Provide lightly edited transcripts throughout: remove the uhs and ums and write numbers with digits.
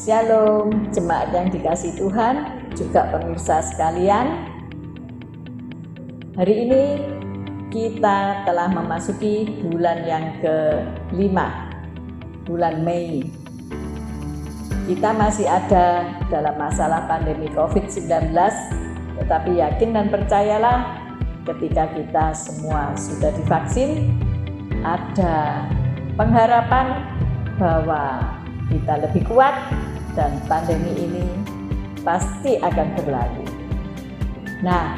Shalom, jemaat yang dikasihi Tuhan, juga pemirsa sekalian. Hari ini kita telah memasuki bulan yang ke-5, bulan Mei. Kita masih ada dalam masalah pandemi COVID-19, tetapi yakin dan percayalah ketika kita semua sudah divaksin, ada pengharapan bahwa kita lebih kuat dan pandemi ini pasti akan berlalu. Nah,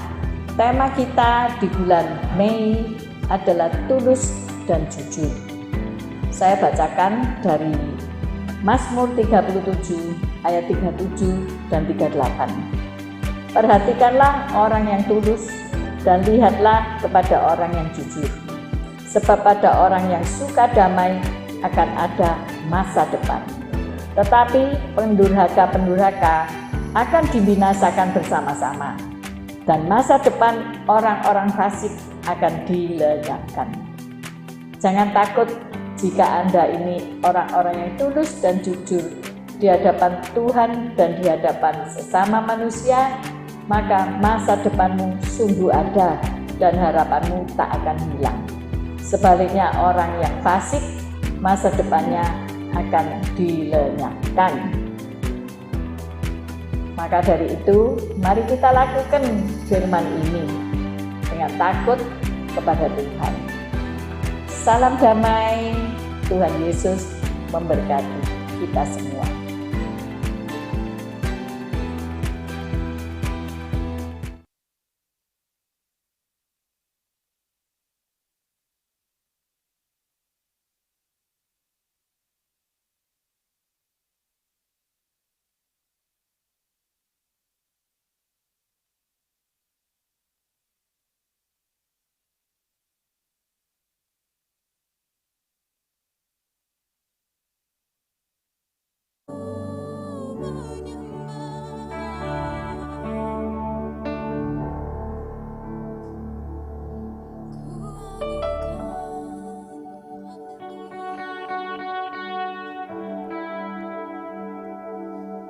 tema kita di bulan Mei adalah tulus dan jujur. Saya bacakan dari Mazmur 37 ayat 37 dan 38. Perhatikanlah orang yang tulus dan lihatlah kepada orang yang jujur. Sebab pada orang yang suka damai akan ada masa depan. Tetapi pendurhaka-pendurhaka akan dibinasakan bersama-sama, dan masa depan orang-orang fasik akan dilenyapkan. Jangan takut jika Anda ini orang-orang yang tulus dan jujur di hadapan Tuhan dan di hadapan sesama manusia, maka masa depanmu sungguh ada dan harapanmu tak akan hilang. Sebaliknya orang yang fasik, masa depannya akan dilenyapkan. Maka dari itu, mari kita lakukan firman ini dengan takut kepada Tuhan. Salam damai, Tuhan Yesus memberkati kita semua.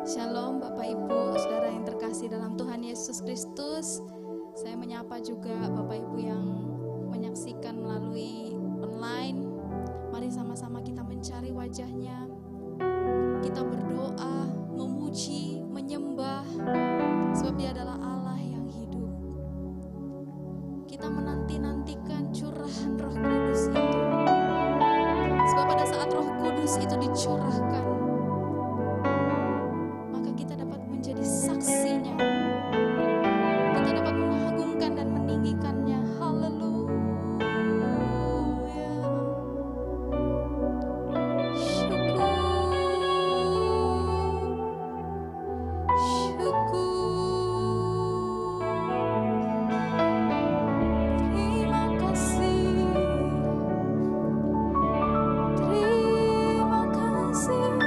Shalom Bapak Ibu, Saudara yang terkasih dalam Tuhan Yesus Kristus. Saya menyapa juga Bapak Ibu yang menyaksikan melalui online. Mari sama-sama kita mencari wajah-Nya. Kita berdoa, memuji, menyembah, sebab Dia adalah Allah yang hidup. Kita menanti-nantikan curahan Roh Kudus itu. Sebab pada saat Roh Kudus itu dicurahkan, menjadi saksinya, kita dapat mengagungkan dan meninggikannya. Haleluya. Terima kasih, terima kasih.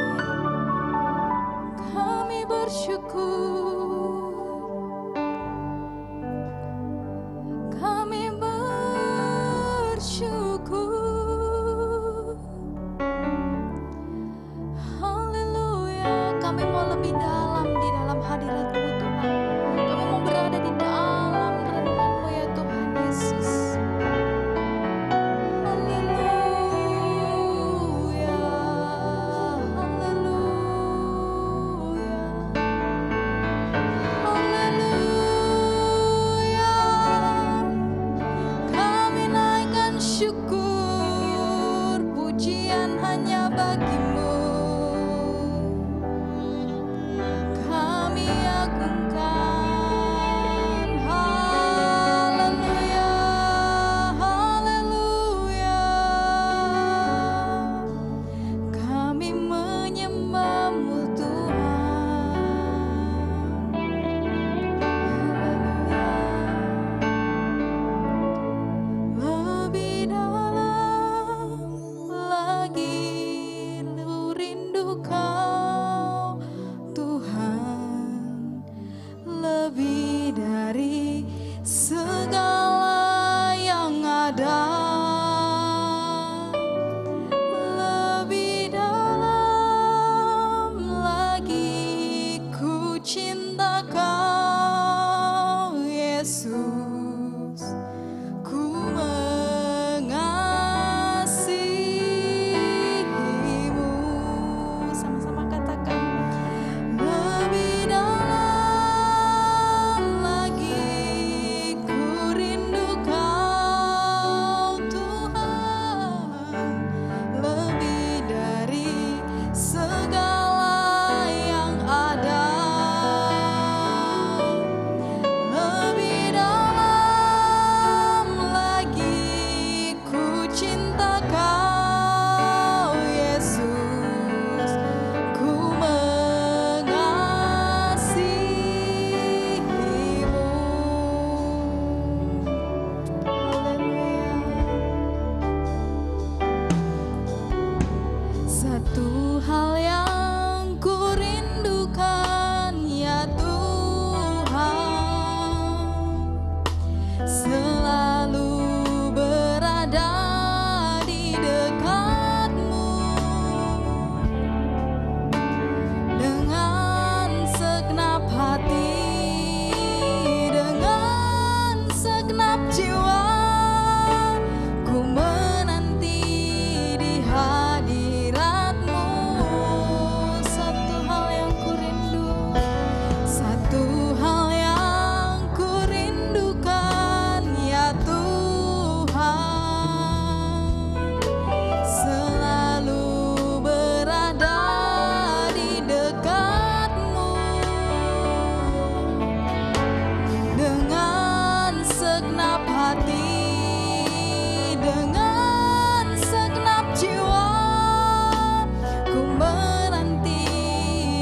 selalu berada di dekatmu dengan segenap hati, dengan segenap jiwa. Ku menanti di hadiratmu. Satu hal yang ku rindu, satu hal yang ku rindukan, ya Tuhan, selalu berada di dekatmu dengan segenap hati, dengan segenap jiwa. Ku menanti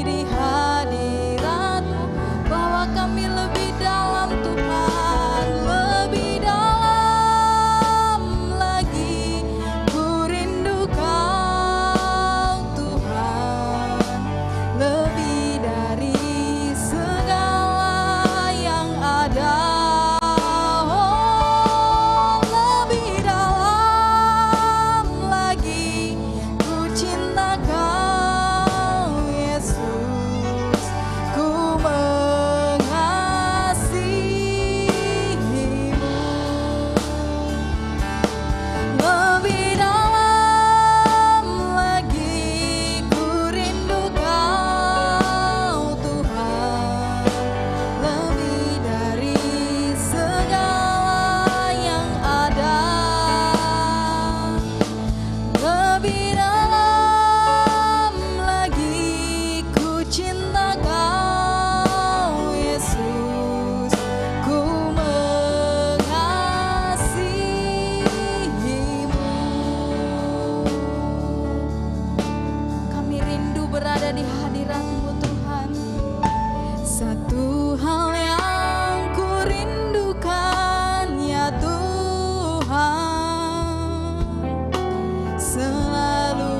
di hadiratmu. Bawa kami lebih dalam Tuhan, lebih dalam lagi. Ku rindu Kau Tuhan, lebih dari segala yang ada. Oh, lebih dalam lagi. Ku cinta Kau Yesus, ku mengasihimu. Lebih dalam lagi, ku rindu Kau Tuhan, lebih dari segala yang ada. Lebih dalam lagi, ku cinta Kau Yesus, ku mengasihimu. Kami rindu berada di hadirat-Mu Tuhan. Satu hal yang ku rindukan, ya Tuhan, selalu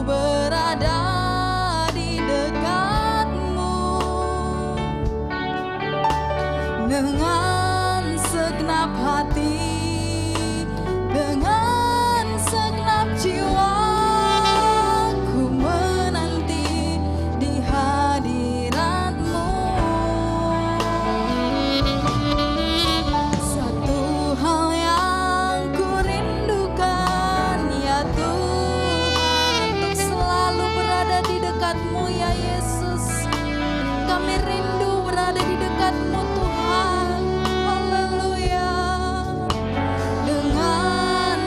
berada di dekatmu dengan segenap hati, dengan segenap jiwa. Ku menanti di hadirat-Mu. Satu hal yang ku rindukan, ya Tuhan, untuk selalu berada di dekat-Mu, ya Yesus. Kami rindu berada di dekat-Mu Tuhan. Haleluya. Dengan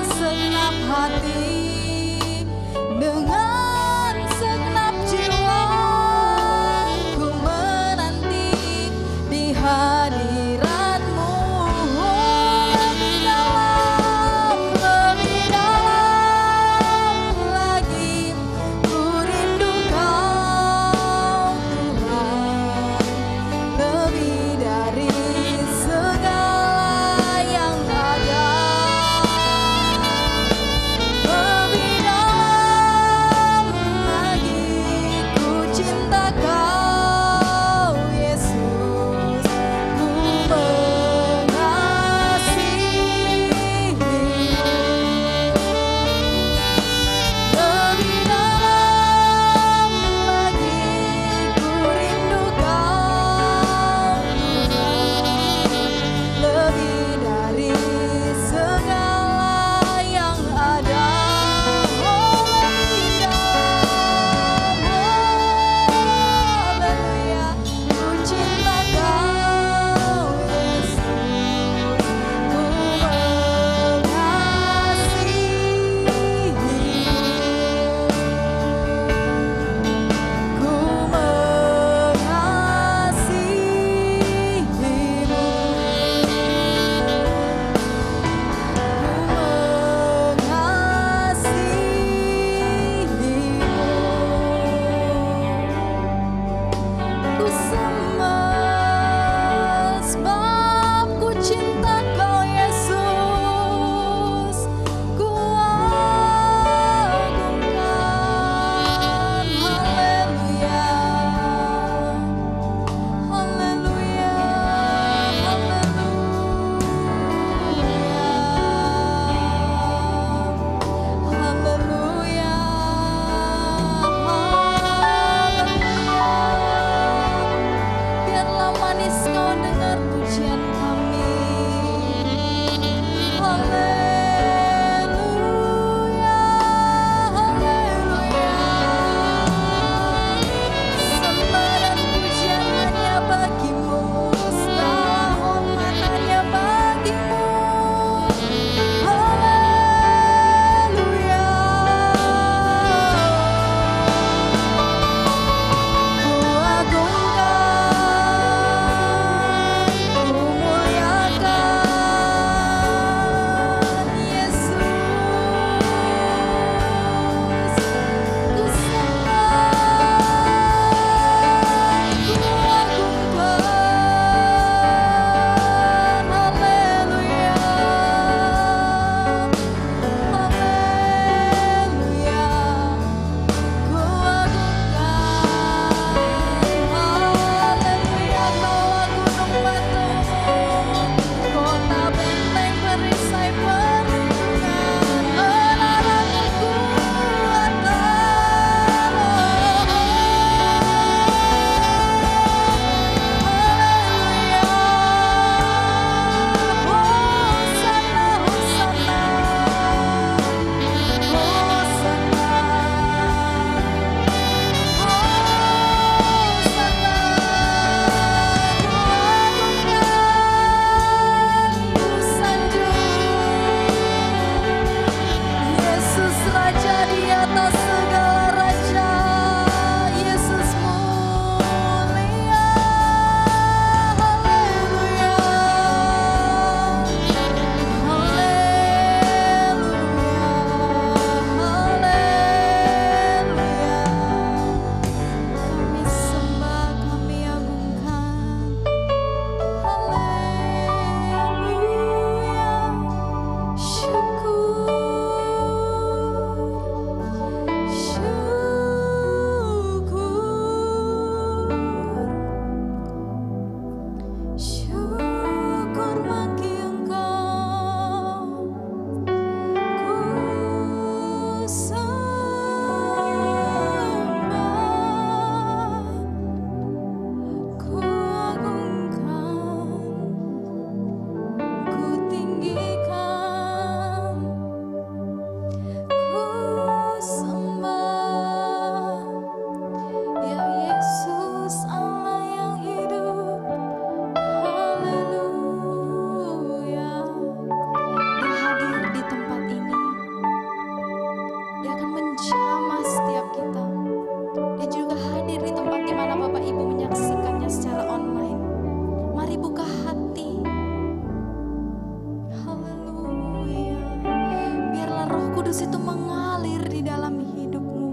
Kudus itu mengalir di dalam hidupmu,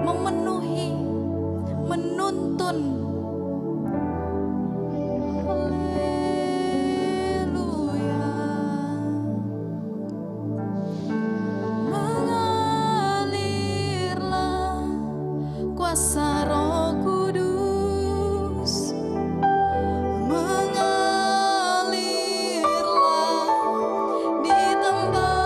memenuhi, menuntun. Haleluya. Mengalirlah kuasa Roh Kudus, mengalirlah di tempat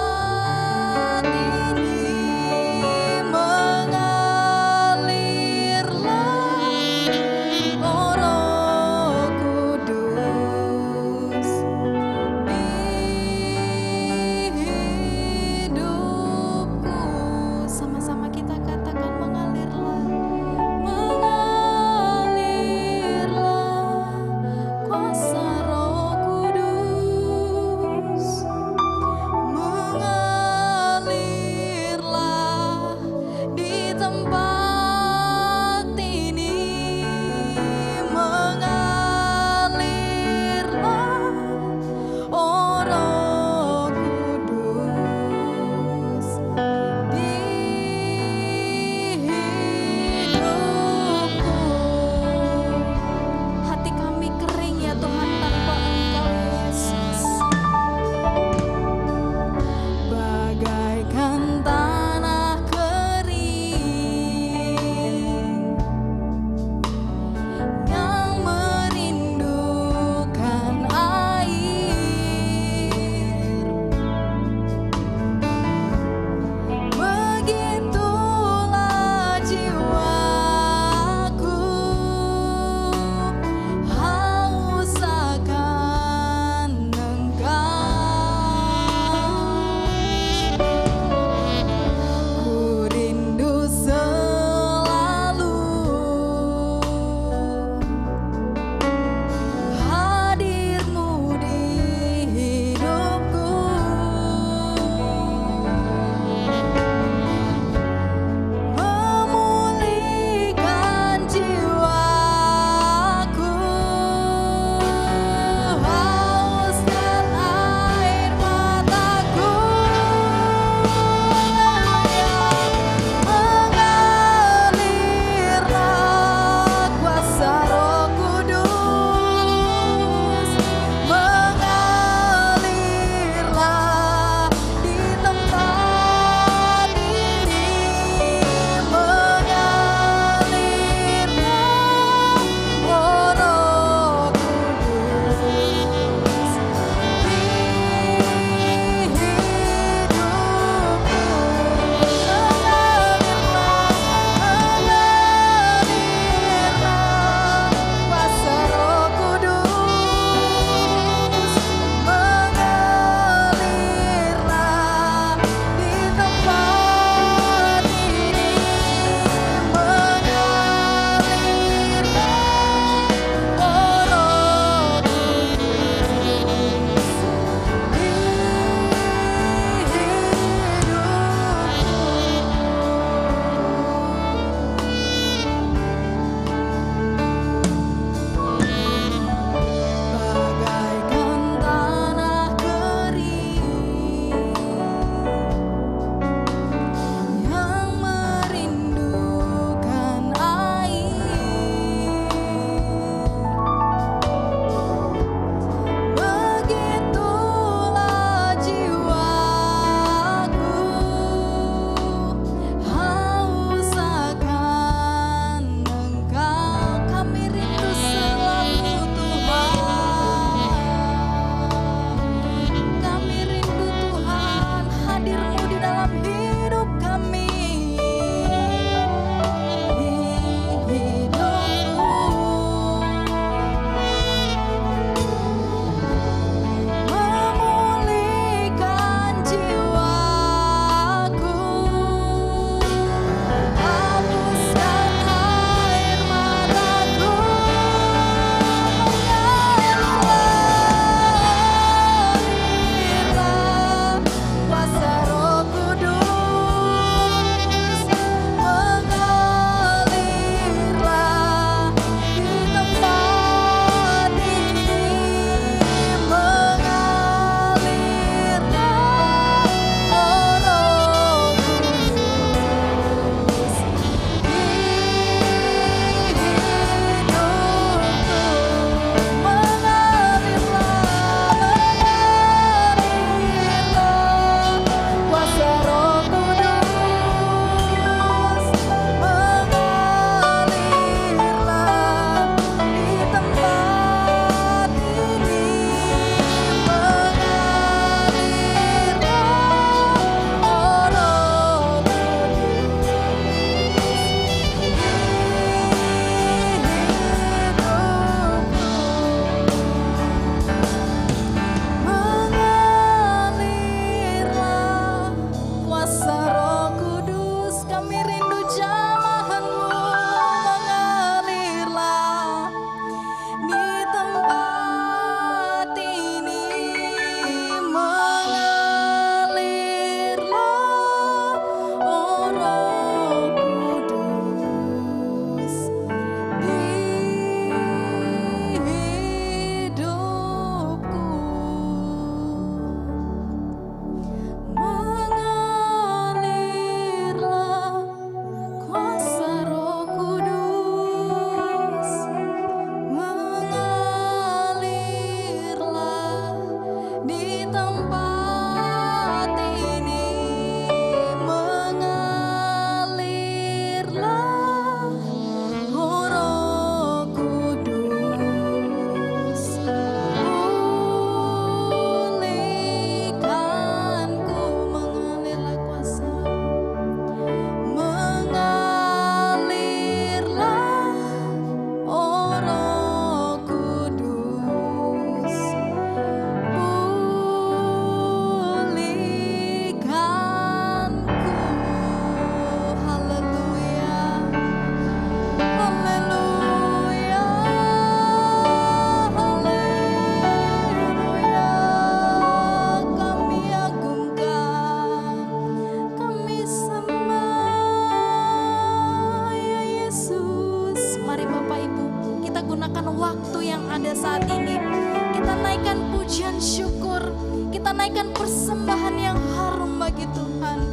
pujian syukur, kita naikkan persembahan yang harum bagi Tuhan.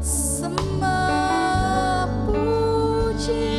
Sembah puji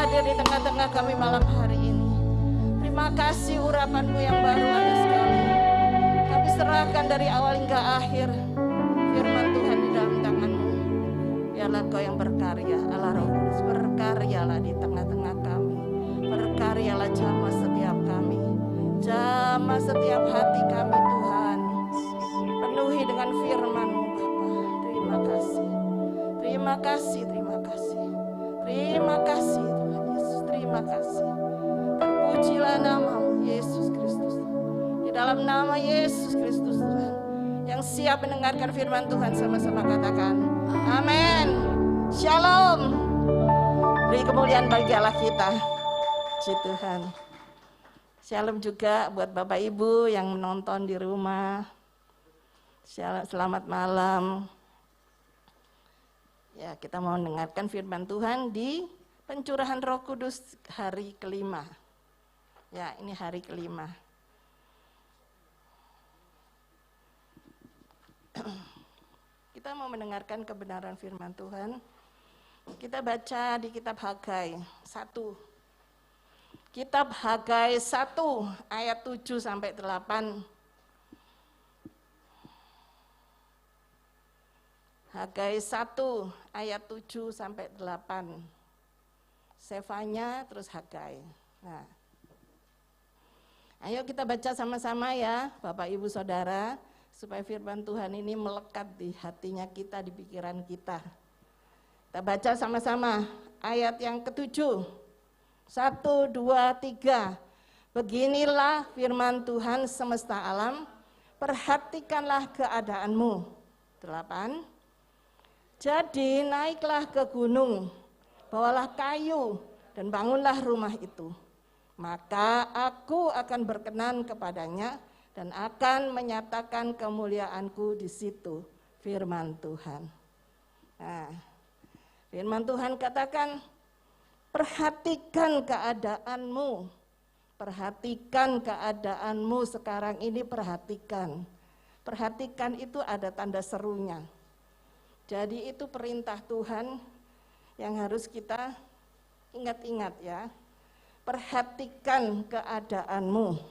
hadir di tengah-tengah kami malam hari ini. Terima kasih urapan-Mu yang baru ada sekali. Kami serahkan dari awal hingga akhir firman Tuhan di dalam tangan-Mu. Biarlah Kau yang berkarya, Allah Roh Kudus, berkaryalah di tengah-tengah kami. Berkaryalah jamah setiap kami, jamah setiap hati kami Tuhan. Penuhi dengan firman-Mu Bapa. Terima kasih, terima kasih, terima kasih. Terima kasih Tuhan Yesus, terima kasih. Terpujilah nama-Mu Yesus Kristus. Di dalam nama Yesus Kristus Tuhan, yang siap mendengarkan firman Tuhan sama-sama katakan amin. Shalom. Beri kemuliaan bagi Allah kita. Puji Tuhan. Shalom juga buat Bapak Ibu yang menonton di rumah. Selamat malam. Ya, kita mau mendengarkan firman Tuhan di pencurahan Roh Kudus hari kelima. Ya, ini hari kelima. Kita mau mendengarkan kebenaran firman Tuhan. Kita baca di kitab Hagai 1. Kitab Hagai 1 ayat 7 sampai 8. Hagai 1 ayat 7 sampai 8. Sefanya terus Hagai. Nah, ayo kita baca sama-sama ya Bapak Ibu Saudara, supaya firman Tuhan ini melekat di hatinya kita, di pikiran kita. Kita baca sama-sama ayat yang ke-7. 1, 2, 3. Beginilah firman Tuhan semesta alam, perhatikanlah keadaanmu. 8. Jadi naiklah ke gunung, bawalah kayu dan bangunlah rumah itu. Maka aku akan berkenan kepadanya dan akan menyatakan kemuliaanku di situ. Firman Tuhan. Nah, firman Tuhan katakan, perhatikan keadaanmu. Perhatikan keadaanmu sekarang ini, perhatikan. Perhatikan itu ada tanda serunya. Jadi itu perintah Tuhan yang harus kita ingat-ingat ya. Perhatikan keadaanmu.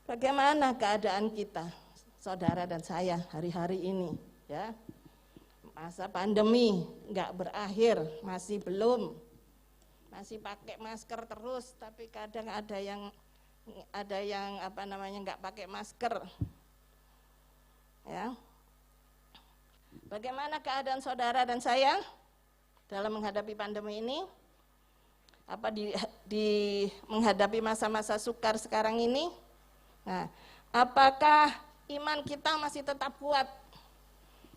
Bagaimana keadaan kita, saudara dan saya hari-hari ini ya. Masa pandemi enggak berakhir, masih belum. Masih pakai masker terus, tapi kadang ada yang enggak pakai masker. Ya. Bagaimana keadaan saudara dan saya dalam menghadapi pandemi ini? Apa di menghadapi masa-masa sukar sekarang ini? Nah, apakah iman kita masih tetap kuat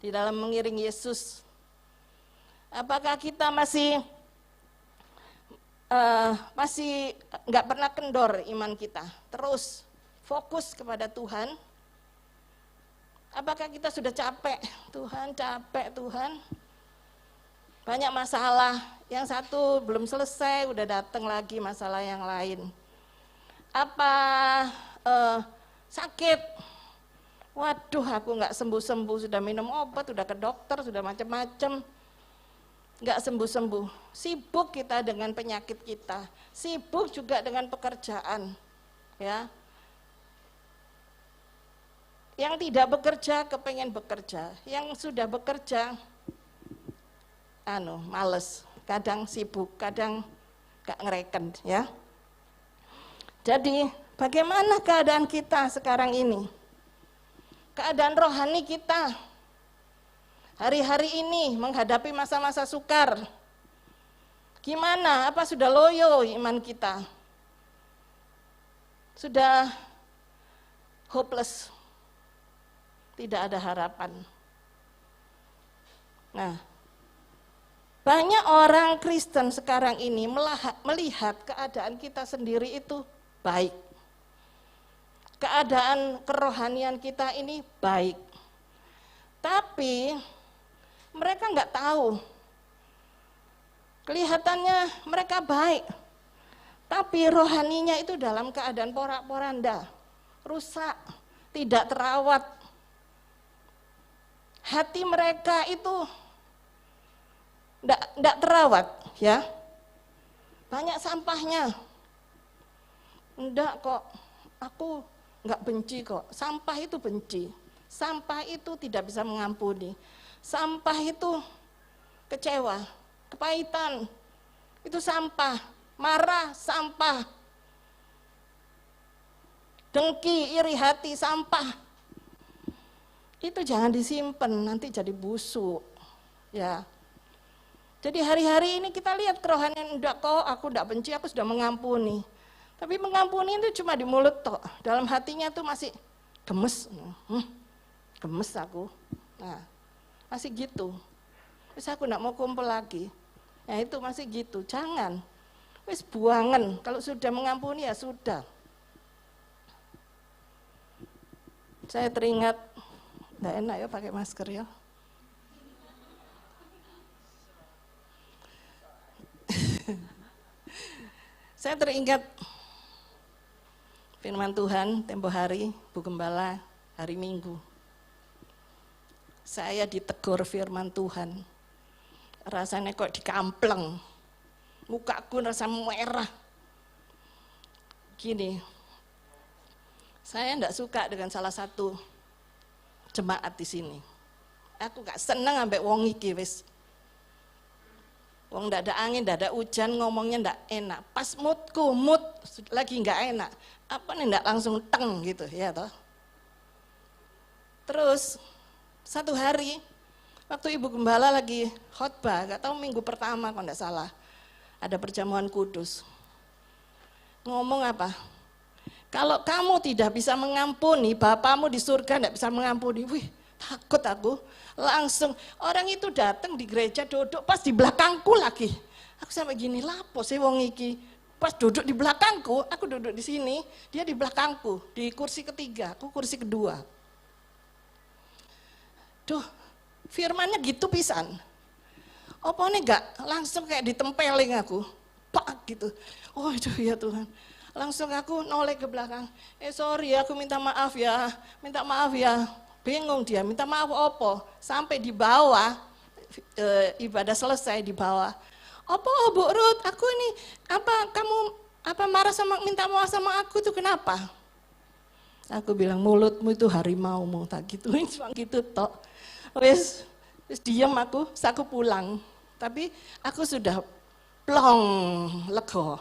di dalam mengiring Yesus? Apakah kita masih nggak pernah kendor iman kita? Terus fokus kepada Tuhan? Apakah kita sudah capek? Capek Tuhan. Banyak masalah, yang satu belum selesai, udah datang lagi masalah yang lain. Apa sakit? Waduh, aku nggak sembuh-sembuh, sudah minum obat, sudah ke dokter, sudah macam-macam, nggak sembuh-sembuh. Sibuk kita dengan penyakit kita, sibuk juga dengan pekerjaan, ya. Yang tidak bekerja kepengen bekerja, yang sudah bekerja males, kadang sibuk, kadang gak ngereken ya. Jadi bagaimana keadaan kita sekarang ini? Keadaan rohani kita hari-hari ini menghadapi masa-masa sukar. Gimana? Apa sudah loyo iman kita? Sudah hopeless? Tidak ada harapan. Nah, banyak orang Kristen sekarang ini melihat keadaan kita sendiri itu baik. Keadaan kerohanian kita ini baik. Tapi mereka nggak tahu. Kelihatannya mereka baik. Tapi rohaninya itu dalam keadaan porak-poranda, rusak, tidak terawat. Hati mereka itu tidak terawat, ya. banyak sampahnya. Enggak kok, aku enggak benci kok. Sampah itu benci. Sampah itu tidak bisa mengampuni. Sampah itu kecewa, kepahitan. Itu sampah. Marah, sampah. Dengki, iri hati, sampah. Itu jangan disimpan, nanti jadi busuk. Ya. Jadi hari-hari ini kita lihat kerohanian, enggak kok, aku enggak benci, aku sudah mengampuni. Tapi mengampuni itu cuma di mulut toh. Dalam hatinya tuh masih gemes. Gemes aku. Nah, masih gitu. Terus aku enggak mau kumpul lagi. Ya itu masih gitu. Jangan. Wis buangan. Kalau sudah mengampuni ya sudah. Saya teringat, enggak enak ya pakai masker ya. Saya teringat firman Tuhan tempo hari, Bu Gembala, hari Minggu. Saya ditegur firman Tuhan. Rasanya kok dikampleng. Mukaku rasa merah. Gini, saya enggak suka dengan salah satu jemaat di sini. Aku gak seneng ambek wong iki wis. Wong ndak ada angin, ndak ada hujan, ngomongnya ndak enak. Pas mood lagi nggak enak. Apa nih ndak langsung teng gitu ya toh. Terus satu hari waktu Ibu Gembala lagi khotbah, nggak tahu minggu pertama kalau ndak salah, ada perjamuan kudus. Ngomong apa? Kalau kamu tidak bisa mengampuni, Bapamu di surga ndak bisa mengampuni. Wih, takut aku. Langsung orang itu datang di gereja, duduk pas di belakangku lagi. Aku sampai gini, lapo sih wong iki. Pas duduk di belakangku, aku duduk di sini, dia di belakangku, di kursi ketiga, aku kursi kedua. Duh, firmannya gitu pisan. Apa nih gak langsung kayak ditempelin aku, pak gitu. Oh itu ya Tuhan. Langsung aku noleh ke belakang. Sorry aku minta maaf ya. Bingung dia, minta maaf apa? Sampai di bawah, ibadah selesai di bawah. Apa Bu Ruth, aku ini, kamu marah minta maaf sama aku tuh kenapa? Aku bilang mulutmu itu harimaumu, tak gituin cuma gitu tok. Wes diam aku pulang. Tapi aku sudah plong, lego.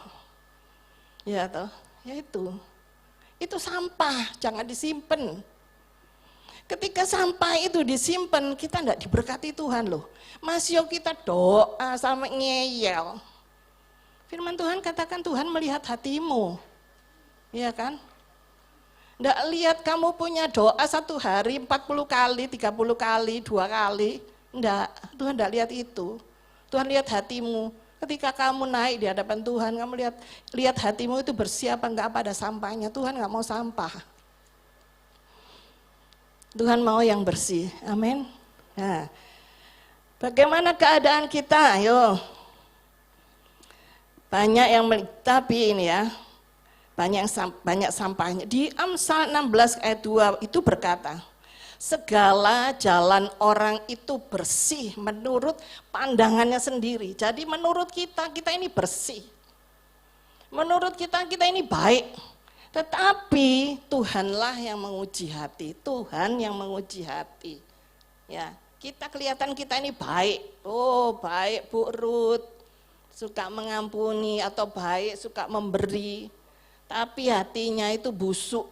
Ya toh, ya itu. Itu sampah, jangan disimpan. Ketika sampah itu disimpan, kita enggak diberkati Tuhan loh. Masih kita doa sampai ngeyel. Firman Tuhan katakan Tuhan melihat hatimu. Iya kan? Enggak lihat kamu punya doa satu hari 40 kali, 30 kali, 2 kali. Enggak, Tuhan enggak lihat itu. Tuhan lihat hatimu. Ketika kamu naik di hadapan Tuhan, kamu lihat hatimu itu bersih apa enggak, apa ada sampahnya. Tuhan enggak mau sampah. Tuhan mau yang bersih, amin. Nah, bagaimana keadaan kita? Ayo, banyak yang tapi ini ya, banyak sampahnya. Di Amsal 16 ayat 2 itu berkata, segala jalan orang itu bersih menurut pandangannya sendiri. Jadi menurut kita ini bersih. Menurut kita ini baik. Tetapi Tuhanlah yang menguji hati, Tuhan yang menguji hati. Ya, kita kelihatan kita ini baik. Oh, baik Bu Ruth, suka mengampuni atau baik suka memberi. Tapi hatinya itu busuk.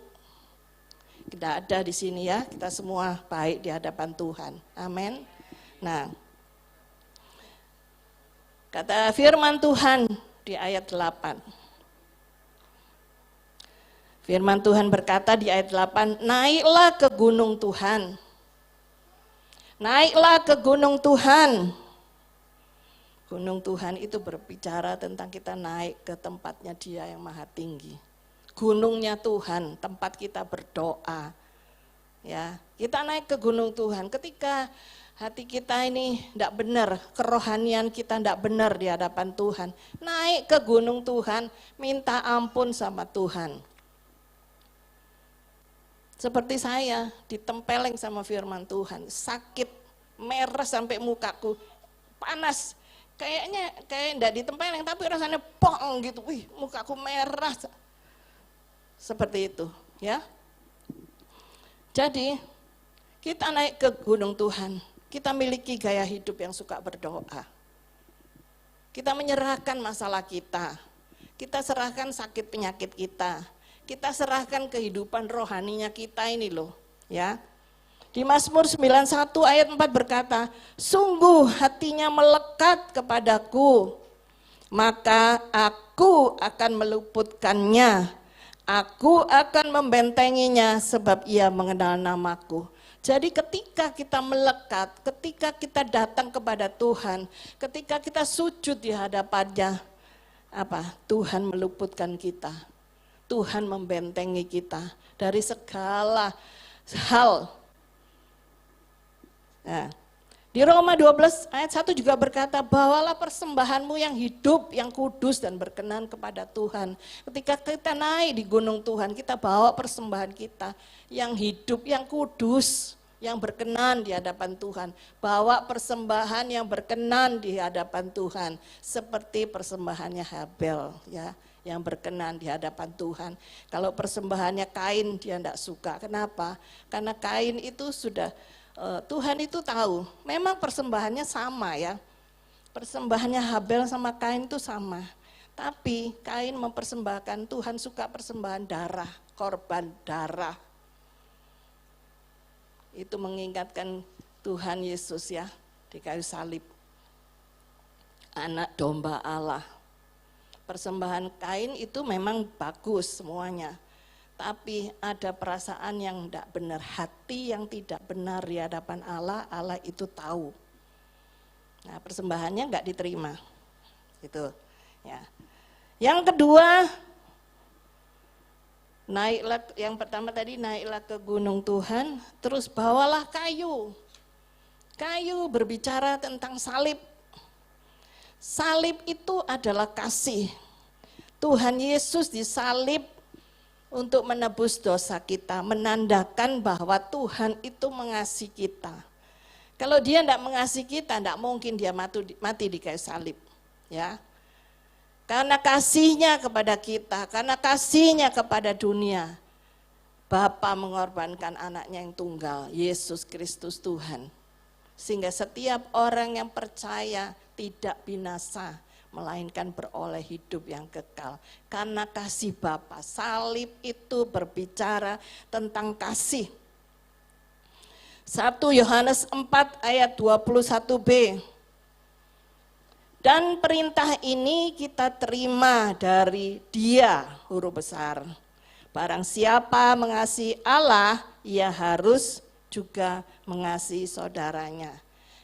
Tidak ada di sini ya, kita semua baik di hadapan Tuhan. Amin. Nah, kata firman Tuhan di ayat 8. Firman Tuhan berkata di ayat 8, naiklah ke gunung Tuhan. Naiklah ke gunung Tuhan. Gunung Tuhan itu berbicara tentang kita naik ke tempatnya Dia yang maha tinggi. Gunungnya Tuhan, tempat kita berdoa. Ya, kita naik ke gunung Tuhan. Ketika hati kita ini tidak benar, kerohanian kita tidak benar di hadapan Tuhan, naik ke gunung Tuhan, minta ampun sama Tuhan. Seperti saya ditempeleng sama firman Tuhan, sakit, merah sampai mukaku, panas. Kayaknya kayak enggak ditempeleng tapi rasanya pong gitu. Wih, mukaku merah. Seperti itu, ya. Jadi, kita naik ke gunung Tuhan. Kita miliki gaya hidup yang suka berdoa. Kita menyerahkan masalah kita. Kita serahkan sakit penyakit kita. Kita serahkan kehidupan rohaninya kita ini loh, ya. Di Mazmur 91 ayat 4 berkata, sungguh hatinya melekat kepadaku, maka aku akan meluputkannya, aku akan membentenginya sebab ia mengenal namaku. Jadi ketika kita melekat, ketika kita datang kepada Tuhan, ketika kita sujud di hadapannya, Tuhan meluputkan kita. Tuhan membentengi kita dari segala hal. Nah, di Roma 12 ayat 1 juga berkata, bawalah persembahanmu yang hidup, yang kudus dan berkenan kepada Tuhan. Ketika kita naik di gunung Tuhan, kita bawa persembahan kita yang hidup, yang kudus, yang berkenan di hadapan Tuhan. Bawa persembahan yang berkenan di hadapan Tuhan, seperti persembahannya Habel, ya, yang berkenan di hadapan Tuhan. Kalau persembahannya Kain, dia tidak suka. Kenapa? Karena Kain itu sudah Tuhan itu tahu, memang persembahannya sama ya. Persembahannya Habel sama Kain itu sama. Tapi Kain mempersembahkan, Tuhan suka persembahan darah, korban darah. Itu mengingatkan Tuhan Yesus ya, di kayu salib. Anak domba Allah. Persembahan Kain itu memang bagus semuanya. Tapi ada perasaan yang tidak benar, hati yang tidak benar di hadapan Allah, Allah itu tahu. Nah, persembahannya enggak diterima. Gitu. Ya. Yang kedua, naiklah, yang pertama tadi naiklah ke gunung Tuhan, terus bawalah kayu. Kayu berbicara tentang salib. Salib itu adalah kasih. Tuhan Yesus disalib untuk menebus dosa kita, menandakan bahwa Tuhan itu mengasihi kita. Kalau dia tidak mengasihi kita, tidak mungkin dia mati di kayu salib. Ya. Karena kasihnya kepada kita, karena kasihnya kepada dunia, Bapa mengorbankan anaknya yang tunggal, Yesus Kristus Tuhan. Sehingga setiap orang yang percaya tidak binasa, melainkan beroleh hidup yang kekal. Karena kasih Bapa, salib itu berbicara tentang kasih. 1 Yohanes 4 ayat 21b. Dan perintah ini kita terima dari Dia, huruf besar. Barang siapa mengasihi Allah, ia harus juga mengasihi saudaranya.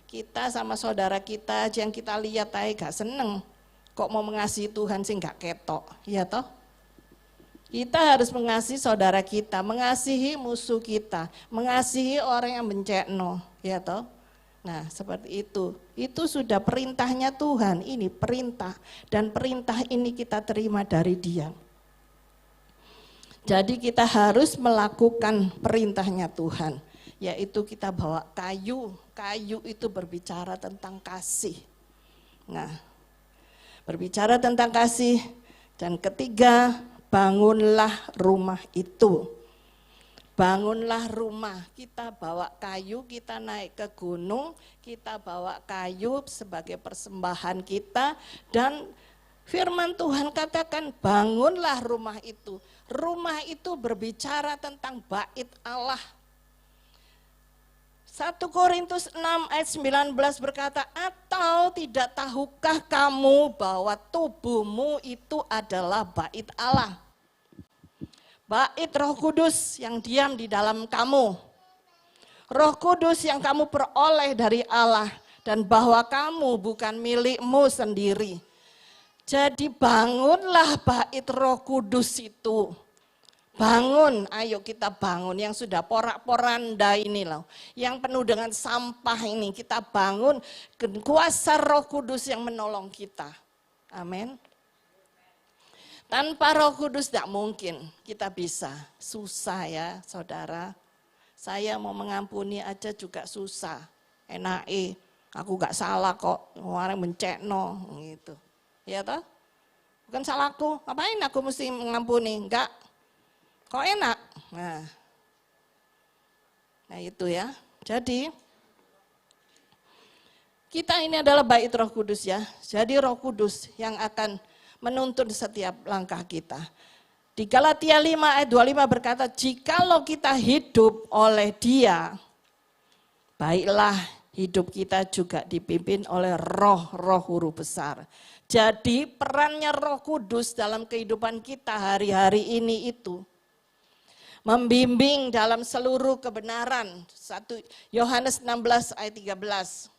Kita sama saudara kita aja yang kita lihat aja gak seneng. Kok mau mengasihi Tuhan sih gak ketok, ya toh? Kita harus mengasihi saudara kita, mengasihi musuh kita, mengasihi orang yang bencekno, ya toh? Nah seperti itu. Itu sudah perintahnya Tuhan, ini perintah. Dan perintah ini kita terima dari Dia. Jadi kita harus melakukan perintahnya Tuhan. Yaitu kita bawa kayu. Kayu itu berbicara tentang kasih. Nah, berbicara tentang kasih. Dan ketiga, bangunlah rumah itu. Bangunlah rumah, kita bawa kayu, kita naik ke gunung, kita bawa kayu sebagai persembahan kita, dan firman Tuhan katakan bangunlah rumah itu. Rumah itu berbicara tentang bait Allah. 1 Korintus 6 ayat 19 berkata, atau tidak tahukah kamu bahwa tubuhmu itu adalah bait Allah? Bait Roh Kudus yang diam di dalam kamu. Roh Kudus yang kamu peroleh dari Allah. Dan bahwa kamu bukan milikmu sendiri. Jadi bangunlah bait Roh Kudus itu. Bangun, ayo kita bangun. Yang sudah porak-poranda ini loh. Yang penuh dengan sampah ini. Kita bangun kuasa Roh Kudus yang menolong kita. Amin. Tanpa Roh Kudus tidak mungkin kita bisa. Susah ya saudara. Saya mau mengampuni aja juga susah. Enak Aku gak salah kok, orang mencekno gitu. Ya toh? Bukan salahku, ngapain aku mesti mengampuni? Enggak. Kok enak? Nah itu ya. Jadi kita ini adalah bait Roh Kudus ya. Jadi Roh Kudus yang akan menuntun setiap langkah kita. Di Galatia 5 ayat 25 berkata, jikalau kita hidup oleh Dia, baiklah hidup kita juga dipimpin oleh roh-roh huruf besar. Jadi perannya Roh Kudus dalam kehidupan kita hari-hari ini itu membimbing dalam seluruh kebenaran. 1 Yohanes 16 ayat 13.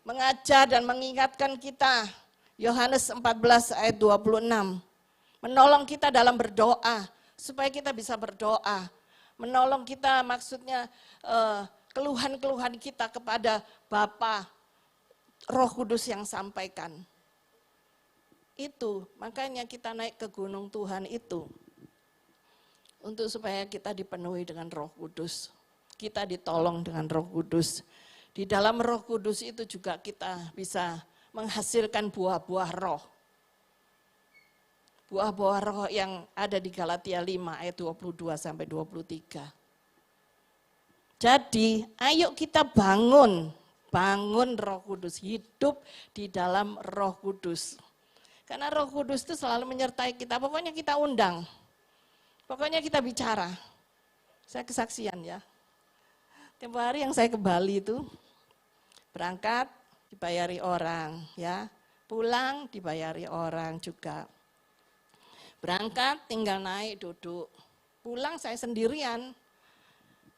Mengajar dan mengingatkan kita. Yohanes 14 ayat 26. Menolong kita dalam berdoa supaya kita bisa berdoa. Menolong kita maksudnya keluhan-keluhan kita kepada Bapa, Roh Kudus yang sampaikan. Itu, makanya kita naik ke gunung Tuhan itu. Untuk supaya kita dipenuhi dengan Roh Kudus. Kita ditolong dengan Roh Kudus. Di dalam Roh Kudus itu juga kita bisa menghasilkan buah-buah roh. Buah-buah roh yang ada di Galatia 5 ayat 22 sampai 23. Jadi, ayo kita bangun Roh Kudus, hidup di dalam Roh Kudus. Karena Roh Kudus itu selalu menyertai kita, pokoknya kita undang. Pokoknya kita bicara. Saya kesaksian ya. Tempo hari yang saya ke Bali itu, berangkat dibayari orang ya, pulang dibayari orang juga. Berangkat tinggal naik duduk, pulang saya sendirian.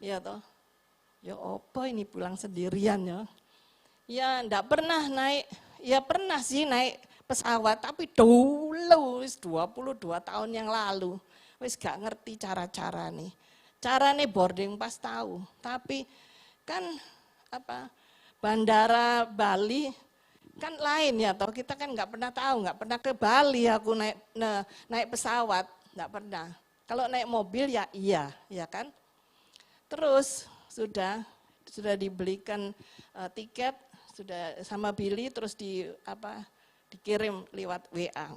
Ya toh. Ya apa ini pulang sendirian ya. Ya enggak pernah naik, ya pernah sih naik pesawat tapi dulu 22 tahun yang lalu. Wis gak ngerti cara-cara nih. Cara nih boarding pas tahu, tapi kan bandara Bali kan lain ya toh, kita kan nggak pernah tahu, nggak pernah ke Bali aku naik pesawat, nggak pernah. Kalau naik mobil ya iya, ya kan. Terus sudah dibelikan tiket, sudah sama Billy, terus dikirim lewat WA.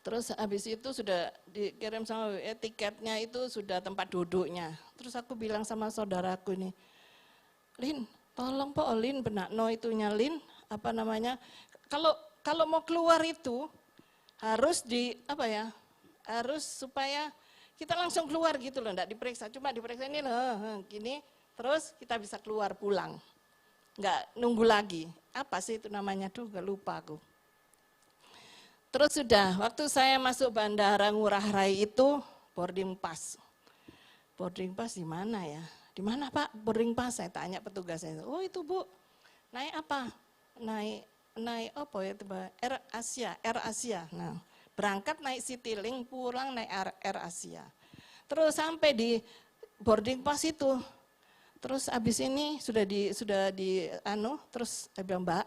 Terus habis itu sudah dikirim sama WA, tiketnya itu sudah tempat duduknya. Terus aku bilang sama saudaraku ini, Lin, tolong Pak Lin benakno itunya Lin, kalau mau keluar itu harus harus supaya kita langsung keluar gitu loh, enggak diperiksa, cuma diperiksa ini loh, gini, terus kita bisa keluar pulang. Enggak nunggu lagi. Apa sih itu namanya? Gak lupa aku. Terus sudah, waktu saya masuk bandara Ngurah Rai itu boarding pass. Boarding pass di mana ya? Di mana Pak boarding pass? Saya tanya petugasnya. Oh itu Bu, naik apa? Naik apa ya itu Pak? Air Asia. Nah, berangkat naik Citylink, pulang naik Air Asia. Terus sampai di boarding pass itu, terus abis ini sudah di terus saya bilang Mbak,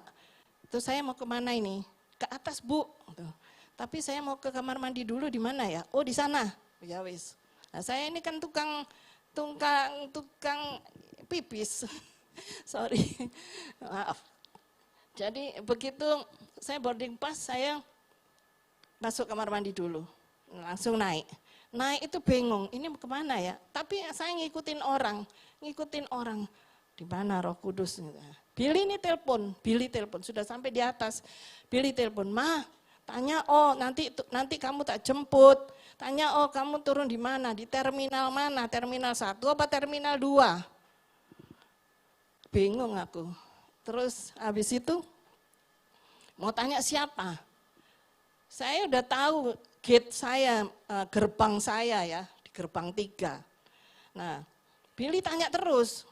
terus saya mau kemana ini? Ke atas Bu. Tapi saya mau ke kamar mandi dulu di mana ya? Oh di sana. Ya wis. Nah, saya ini kan tukang pipis. Sorry. Maaf. Jadi begitu saya boarding pass, saya masuk kamar mandi dulu. Langsung naik. Naik itu bingung, ini kemana ya? Tapi saya ngikutin orang. Di mana Roh Kudus? Billy telepon, sudah sampai di atas. Billy telepon, Ma, tanya nanti kamu tak jemput. Tanya kamu turun di mana? Di terminal mana? Terminal 1 apa terminal 2? Bingung aku. Terus habis itu mau tanya siapa? Saya udah tahu gate saya, gerbang saya ya, di gerbang 3. Nah, Billy tanya terus.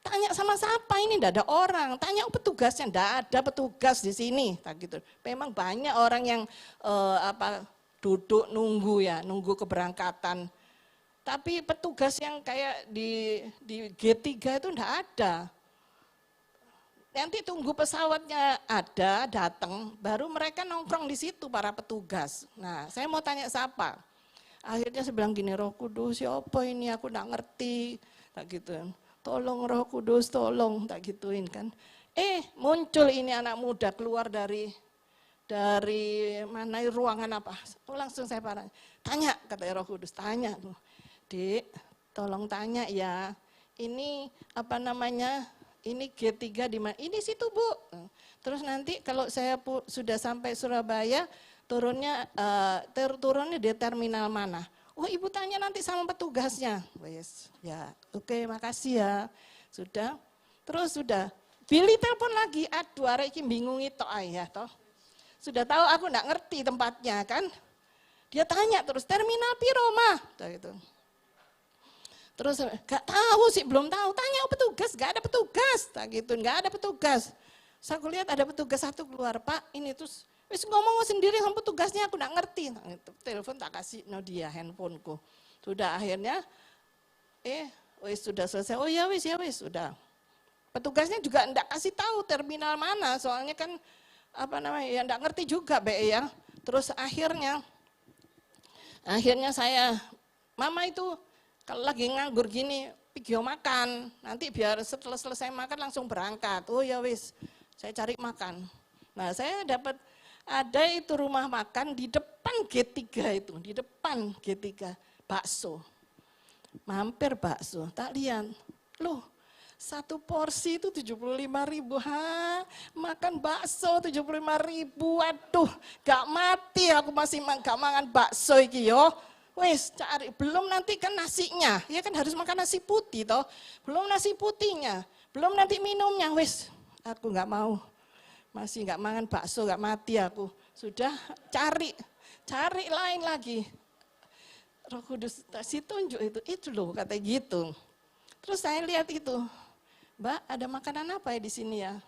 Tanya sama siapa ini, enggak ada orang. Tanya petugasnya, enggak ada petugas di sini. Gitu. Memang banyak orang yang duduk nunggu keberangkatan. Tapi petugas yang kayak di G3 itu enggak ada. Nanti tunggu pesawatnya datang, baru mereka nongkrong di situ para petugas. Nah, saya mau tanya siapa? Akhirnya saya bilang gini, Roh Kudus, siapa ini? Aku enggak ngerti. Gitu. tolong Roh Kudus, tolong, tak gituin kan. Muncul ini anak muda keluar dari mana ruangan apa. Langsung saya tanya, kata Roh Kudus, tanya. Dek, tolong tanya ya, ini apa namanya, ini G3 di mana? Ini situ Bu. Terus nanti kalau saya sudah sampai Surabaya, turunnya di terminal mana? Oh Ibu tanya nanti sama petugasnya. Wes, ya oke, makasih ya. Sudah, terus sudah. Billy telepon lagi, aduh arek iki bingung itu ayah toh. Sudah tahu aku enggak ngerti tempatnya kan. Dia tanya terus, terminal piro mah? Gitu. Terus gak tahu sih, belum tahu. Tanya petugas, gak ada petugas. Tak gitu, gak ada petugas. Terus aku lihat ada petugas satu keluar, Pak ini terus wis ngomong sendiri sama petugasnya, aku enggak ngerti. Nah, telepon tak kasih dia handphoneku. Sudah akhirnya, wis sudah selesai. Oh ya wis, sudah. Petugasnya juga enggak kasih tahu terminal mana, soalnya kan apa namanya ya enggak ngerti juga Be ya. Terus akhirnya saya, Mama itu kalau lagi nganggur gini, pergi makan, nanti biar setelah selesai makan langsung berangkat. Oh ya wis, saya cari makan. Nah saya dapat ada itu rumah makan di depan G3 itu, di depan G3, bakso. Mampir bakso, tak lihat, loh satu porsi itu 75.000, makan bakso 75.000, aduh gak mati aku masih gak makan bakso iki yo. Wes cari, belum nanti kan nasinya, ya kan harus makan nasi putih toh, belum nasi putihnya, belum nanti minumnya, wes aku gak mau, masih gak makan bakso, gak mati aku. Sudah cari lain lagi. Roh Kudus kasih tunjuk itu loh kata gitu. Terus saya lihat itu, Mbak ada makanan apa ya di sini ya?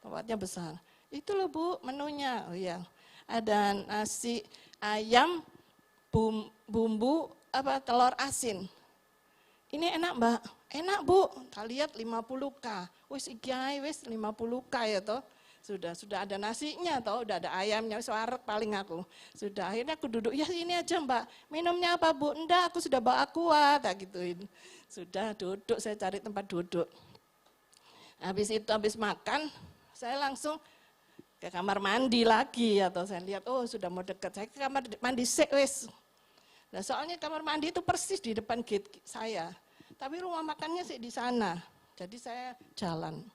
Tempatnya besar. Itu loh Bu menunya. Oh ya, ada nasi ayam bumbu telur asin. Ini enak Mbak, enak Bu. Tak lihat 50k. Wis iki ae wis 50k ya toh. Sudah ada nasinya toh, udah ada ayamnya, suarek paling aku. Sudah akhirnya aku duduk, ya ini aja Mbak. Minumnya apa Bu? Enggak, aku sudah bawa aqua, tak gituin. Sudah duduk, saya cari tempat duduk. Habis makan, saya langsung ke kamar mandi lagi atau saya lihat sudah mau dekat, saya ke kamar mandi wes. Nah soalnya kamar mandi itu persis di depan gate saya, tapi rumah makannya sih di sana, jadi saya jalan.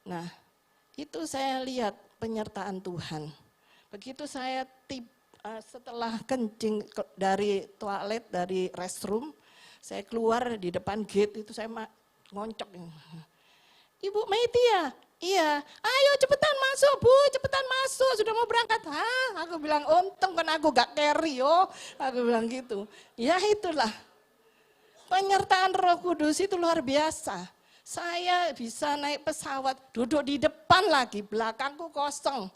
Nah itu saya lihat penyertaan Tuhan. Begitu saya setelah kencing dari toilet, dari restroom, saya keluar di depan gate itu saya ngoncok. Ibu Maiti ya? Iya, ayo cepetan masuk Bu, cepetan masuk, sudah mau berangkat. Aku bilang untung kan aku gak carry aku bilang gitu. Ya itulah, penyertaan Roh Kudus itu luar biasa. Saya bisa naik pesawat, duduk di depan lagi, belakangku kosong.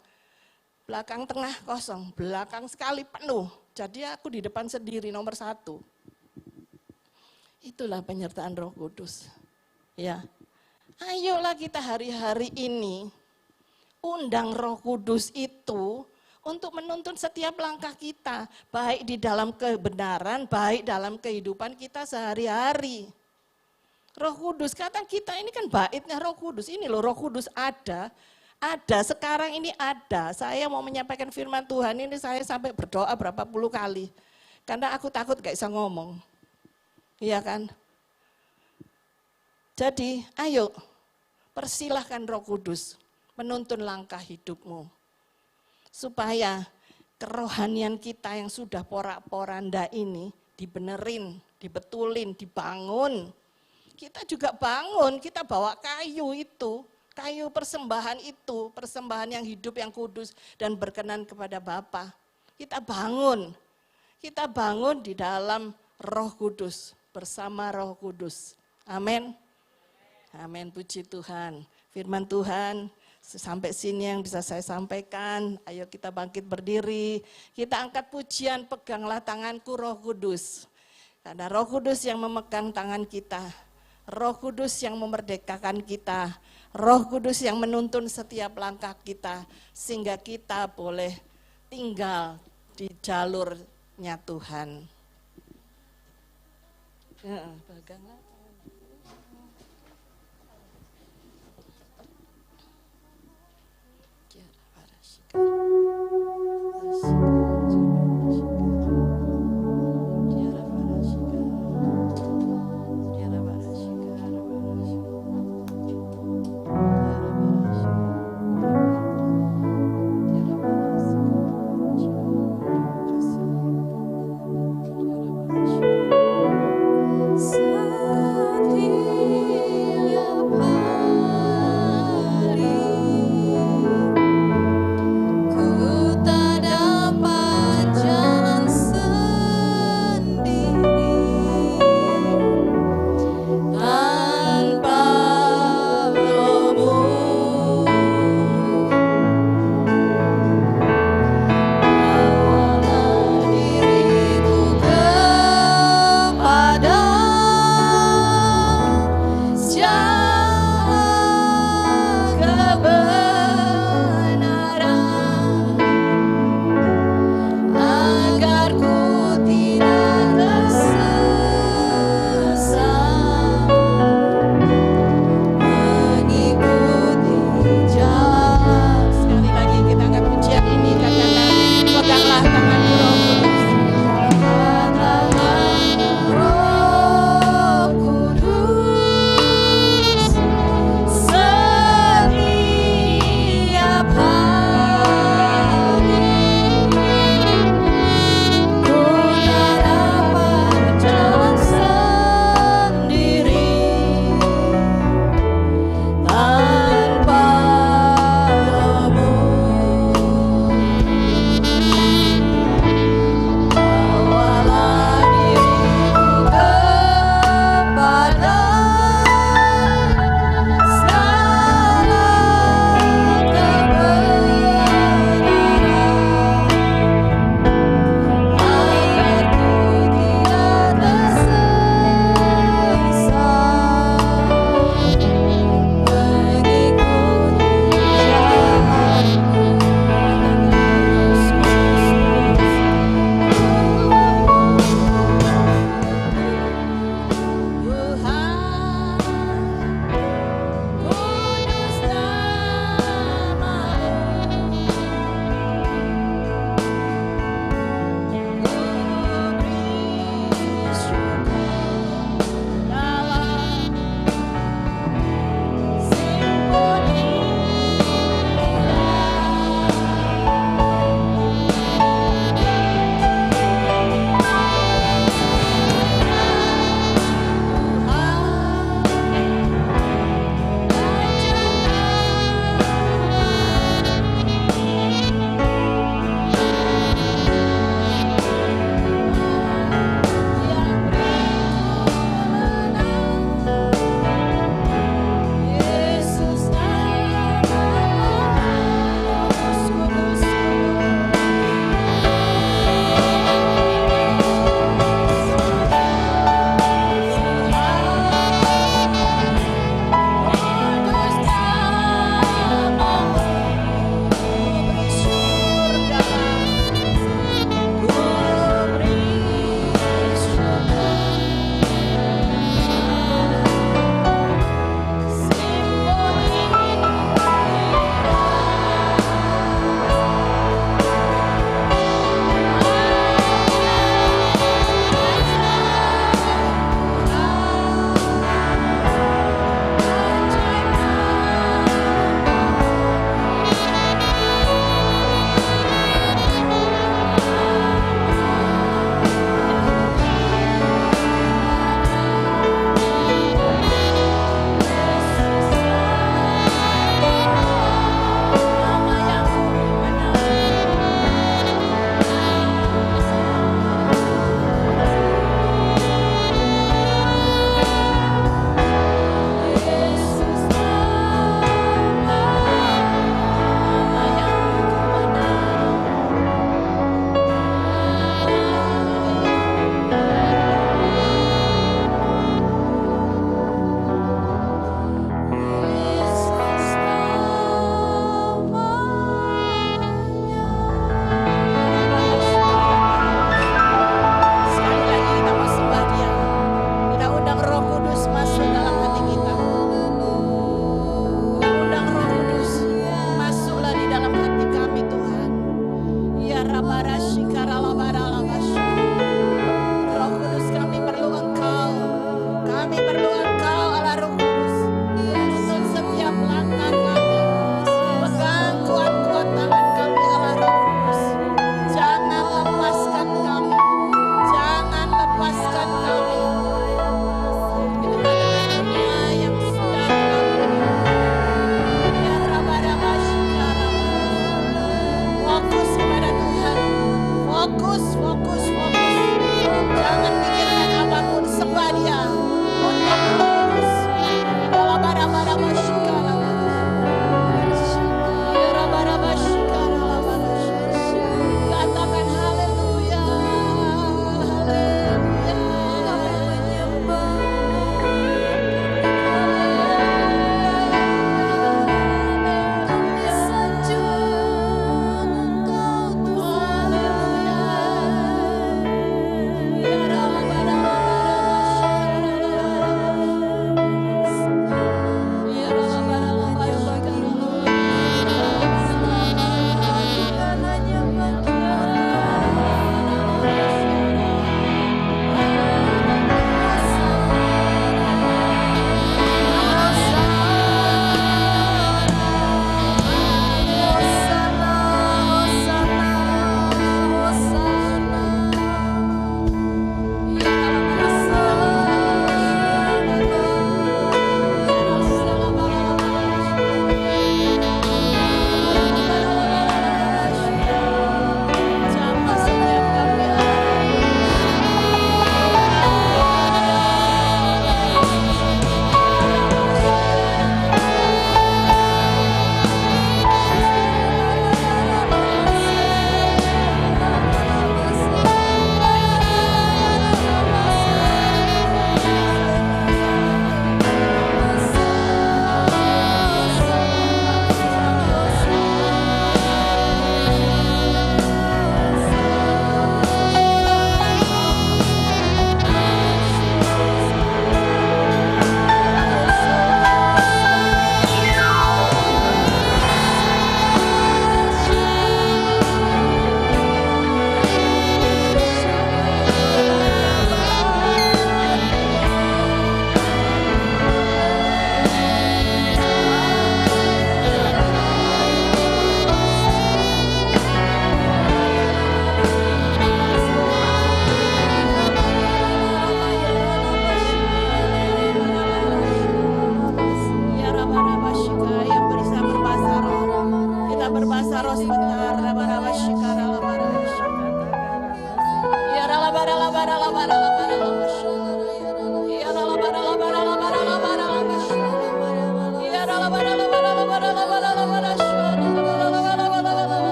Belakang tengah kosong, belakang sekali penuh. Jadi aku di depan sendiri nomor 1. Itulah penyertaan Roh Kudus. Ya. Ayolah kita hari-hari ini undang Roh Kudus itu untuk menuntun setiap langkah kita, baik di dalam kebenaran, baik dalam kehidupan kita sehari-hari. Roh Kudus, kata kita ini kan baitnya Roh Kudus, ini loh Roh Kudus ada sekarang ini ada. Saya mau menyampaikan firman Tuhan ini saya sampai berdoa berapa puluh kali, karena aku takut gak bisa ngomong, iya kan? Jadi ayo persilahkan Roh Kudus menuntun langkah hidupmu. Supaya kerohanian kita yang sudah porak-poranda ini dibenerin, dibetulin, dibangun. Kita juga bangun, kita bawa kayu itu, kayu persembahan itu, persembahan yang hidup, yang kudus dan berkenan kepada Bapa. Kita bangun di dalam Roh Kudus, bersama Roh Kudus. Amin. Amin, puji Tuhan. Firman Tuhan sampai sini yang bisa saya sampaikan. Ayo kita bangkit berdiri. Kita angkat pujian, peganglah tanganku Roh Kudus. Karena Roh Kudus yang memegang tangan kita. Roh Kudus yang memerdekakan kita. Roh Kudus yang menuntun setiap langkah kita. Sehingga kita boleh tinggal di jalurnya Tuhan. Peganglah. Ku tak dapat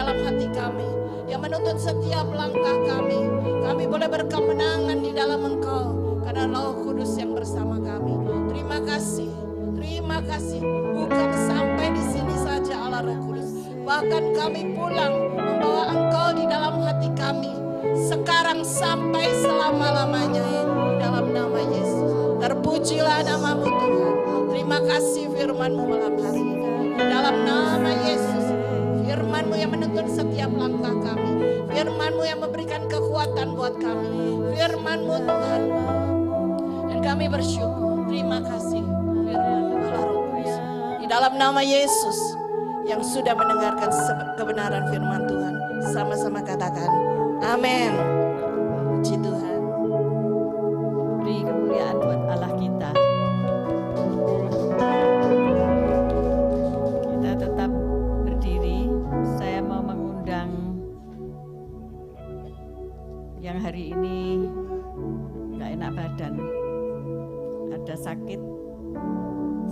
dalam hati kami, yang menuntun setiap langkah kami. Kami boleh berkemenangan di dalam Engkau, karena Roh Kudus yang bersama kami. Terima kasih, terima kasih. Bukan sampai di sini saja Allah Roh Kudus, bahkan kami pulang membawa Engkau di dalam hati kami, sekarang sampai selama-lamanya, di dalam nama Yesus. Terpujilah namamu Tuhan. Terima kasih firman-Mu malam hari ini, di dalam nama Yesus. Firman-Mu yang menuntun setiap langkah kami, firman-Mu yang memberikan kekuatan buat kami, firman-Mu Tuhan. Dan kami bersyukur, terima kasih firman-Mu Allah Roh Kudus, di dalam nama Yesus yang sudah mendengarkan kebenaran firman Tuhan. Sama-sama katakan amin. Puji Tuhan. Beri kemuliaan buat Allah kita. Kita tetap berdiri. Saya mau mengundang yang hari ini nggak enak badan, ada sakit,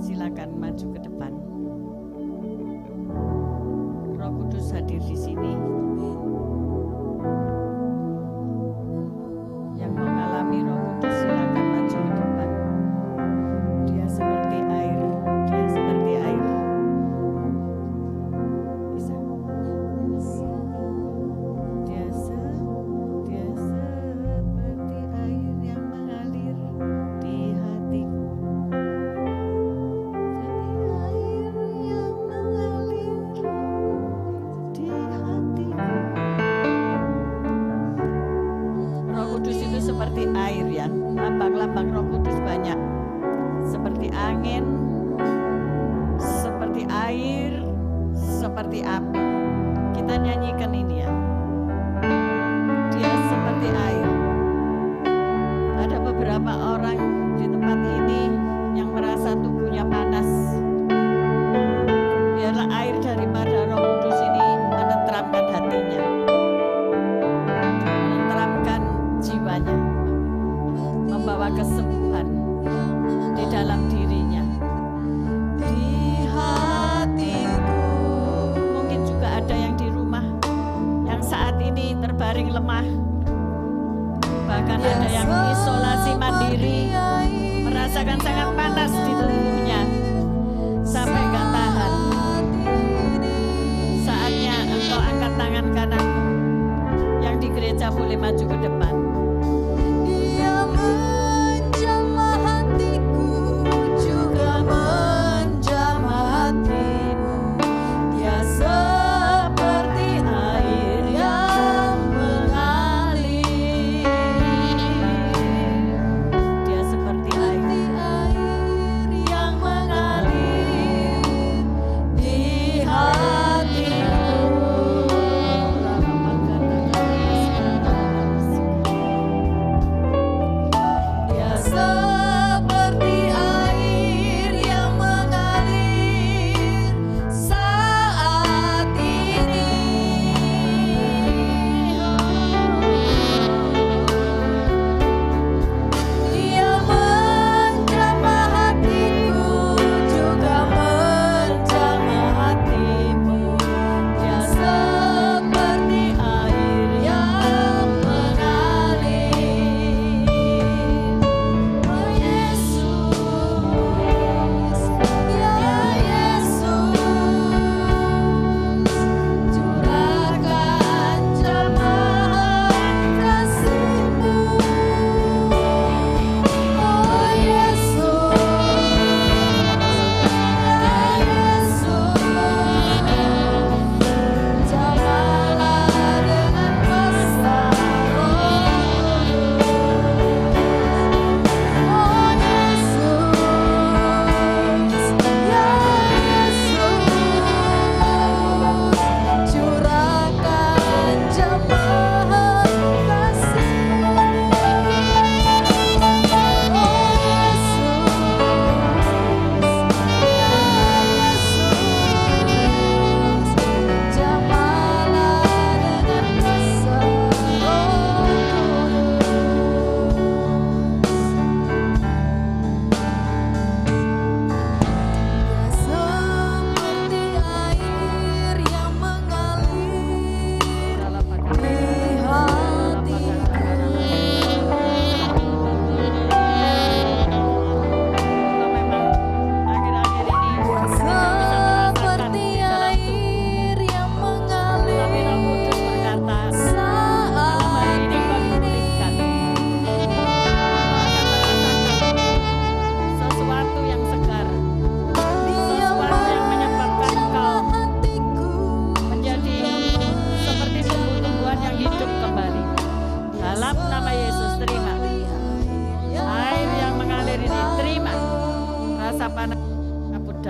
silakan maju ke depan. Roh Kudus hadir di sini. Yang mengalami Roh Kudus silakan maju ke depan. Dia seperti air, dia seperti air. Bisa. Dia seperti air yang mengalir di hatiku. Seperti air yang mengalir di hatiku. Roh Kudus itu seperti air ya. Lambang-lambang Roh Kudus banyak. Seperti angin, seperti air, seperti api. Kita nyanyikan ini ya. Dia seperti air. Ada beberapa orang di tempat ini yang merasa tubuhnya panas. Biarlah air daripada Roh Kudus ini menenteramkan hatinya, menenteramkan jiwanya, membawa kesembuhan di dalam dirinya, di hatiku. Mungkin juga ada yang di rumah yang saat ini terbaring lemah, bahkan ada yang isolasi mandiri, merasakan sangat panas di tubuhnya sampai gak tahan. Saatnya engkau angkat tangan kanan, yang di gereja boleh maju ke depan. Dia menjamah hatiku, juga menjamah hatimu. Dia seperti air yang mengalir. Dia seperti air yang mengalir di hatiku.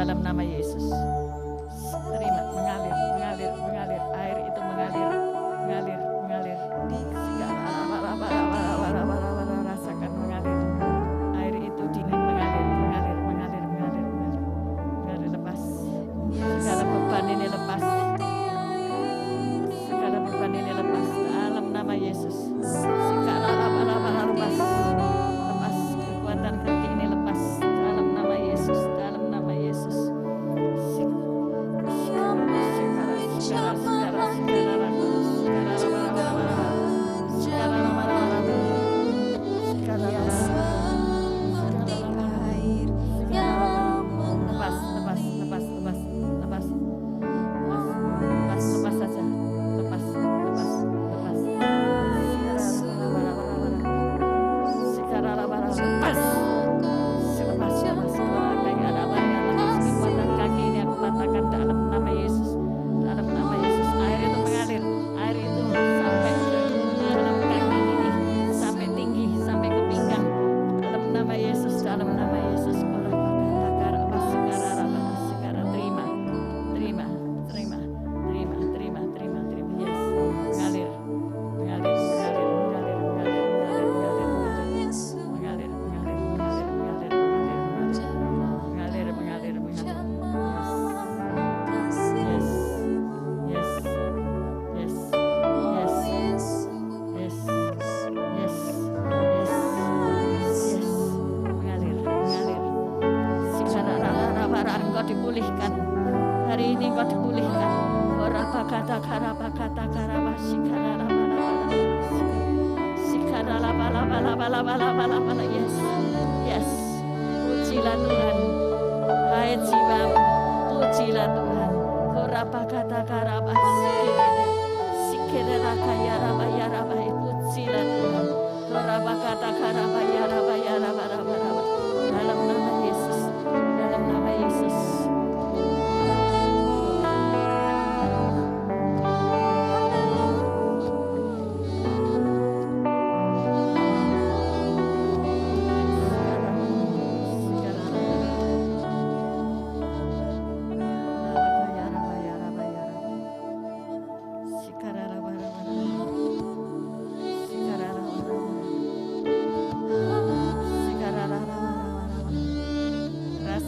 dalam nama Yesus. Terima, mengalir, mengalir, mengalir. Air itu mengalir, mengalir, mengalir. Rasakan mengalir. Air itu dingin, mengalir, mengalir, mengalir, mengalir, mengalir. Mengalir, lepas. Segala beban ini lepas. Segala beban ini lepas dalam nama Yesus. Segala lepas. Lepas kekuatan kaki ini lepas dalam nama Yesus, dalam nama Yesus. Dipulihkan hari ini, engkau dipulihkan. Ora kata karaba kata karaba sikara bala. Yes, yes. Pujilah Tuhan, hai jiwamu, pujilah Tuhan. Ora kata karaba sikere rakaya raba ya raba, pujilah Tuhan. Ora kata karaba ya raba ya raba raba. Dalam nama Yesus, dalam nama Yesus.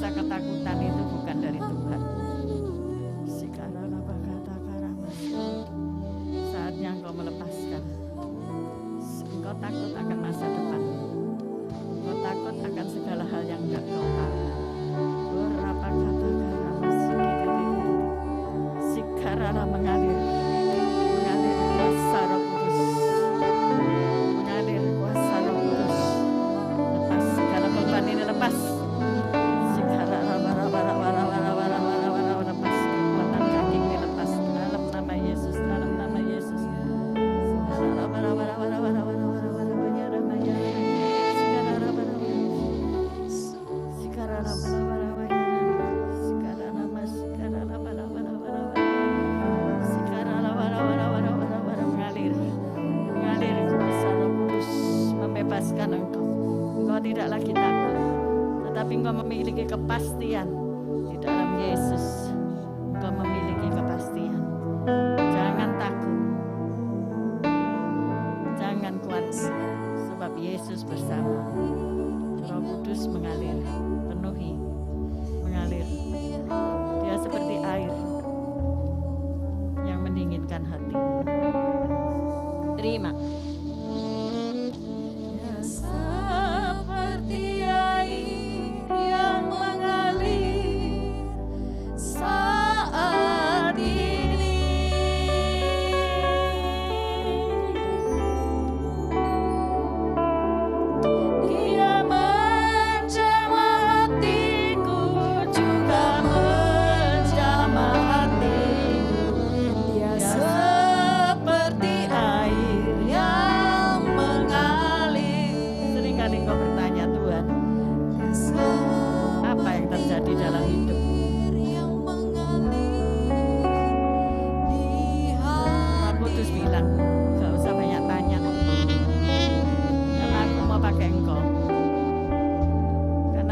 Ketakutan itu bukan dari Tuhan. Saatnya engkau melepaskan. Engkau takut akan masa depan. Engkau takut akan segala hal yang tidak kau tahu. Berapa kata sikarala mengalir, mengalir kuasa Roh Kudus, mengalir kuasa Roh Kudus. Lepas segala beban ini, lepas. Engkau tidak lagi takut, tetapi engkau memiliki kepastian di dalam Yesus. Engkau memiliki kepastian. Jangan takut, jangan khawatir, sebab Yesus bersama. Roh Kudus mengalir, penuhi, mengalir. Dia seperti air yang mendinginkan hati. Terima.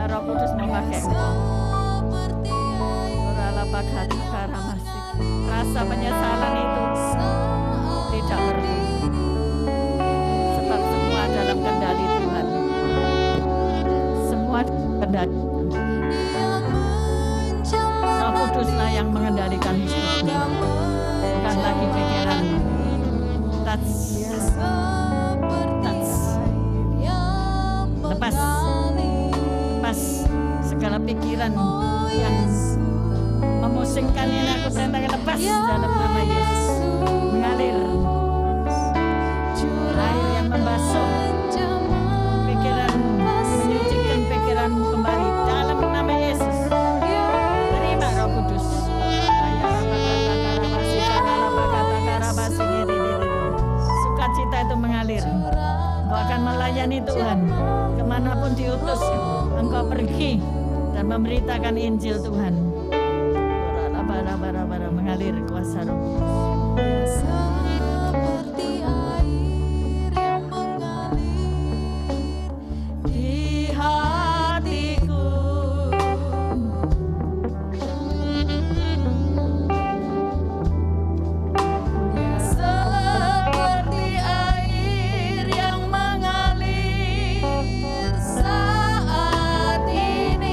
Roh Kudus memakai engkau. Rasa penyesalan itu tidak perlu, sebab semua dalam kendali Tuhan. Semua kendali Roh Kuduslah yang mengendalikan hidupmu, bukan lagi pikiranmu. Lepas segala pikiran yang memusingkan ini, aku tentang lepas dalam nama Yesus. Mengalir air yang membasuh pikiranmu, menyucikan pikiranmu kembali dalam nama Yesus. Terima Roh Kudus. Sukacita itu mengalir. Engkau akan melayani Tuhan kemanapun diutus. Engkau pergi dan memberitakan Injil Tuhan. Bara mengalir kuasa Roh Kudus. Seperti air yang mengalir di hatiku. Seperti air yang mengalir saat ini.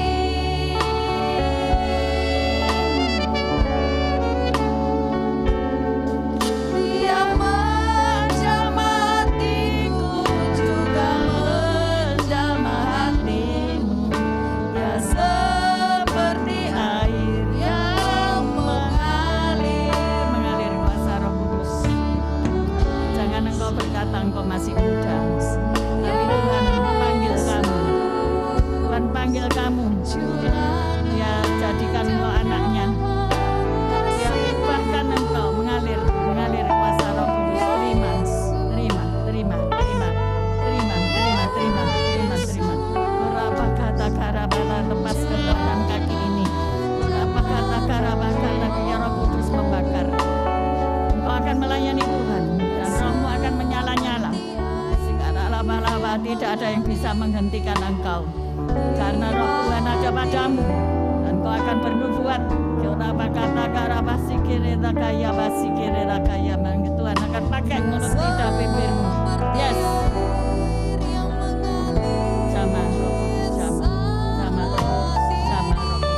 Engkau masih muda, tapi Tuhan memanggil kamu. Tuhan panggil kamu. Dia jadikan engkau anaknya. Dia ubahkan engkau mengalir kuasa Roh Kudus. Terima. Berapa kata karabala, lepas kekuatan kaki ini. Berapa kata karabala, ya Roh Kudus membakar. Engkau akan melayani Tuhan. Rohmu akan menyala-nyala. Laba-laba tidak ada yang bisa menghentikan engkau, karena Roh Tuhan ada padamu dan kau akan bernubuat. Tuhan akan pakai mulut lidah bibirmu. Yes. Sama Roh Kudus, sama Roh Kudus, sama Roh Kudus,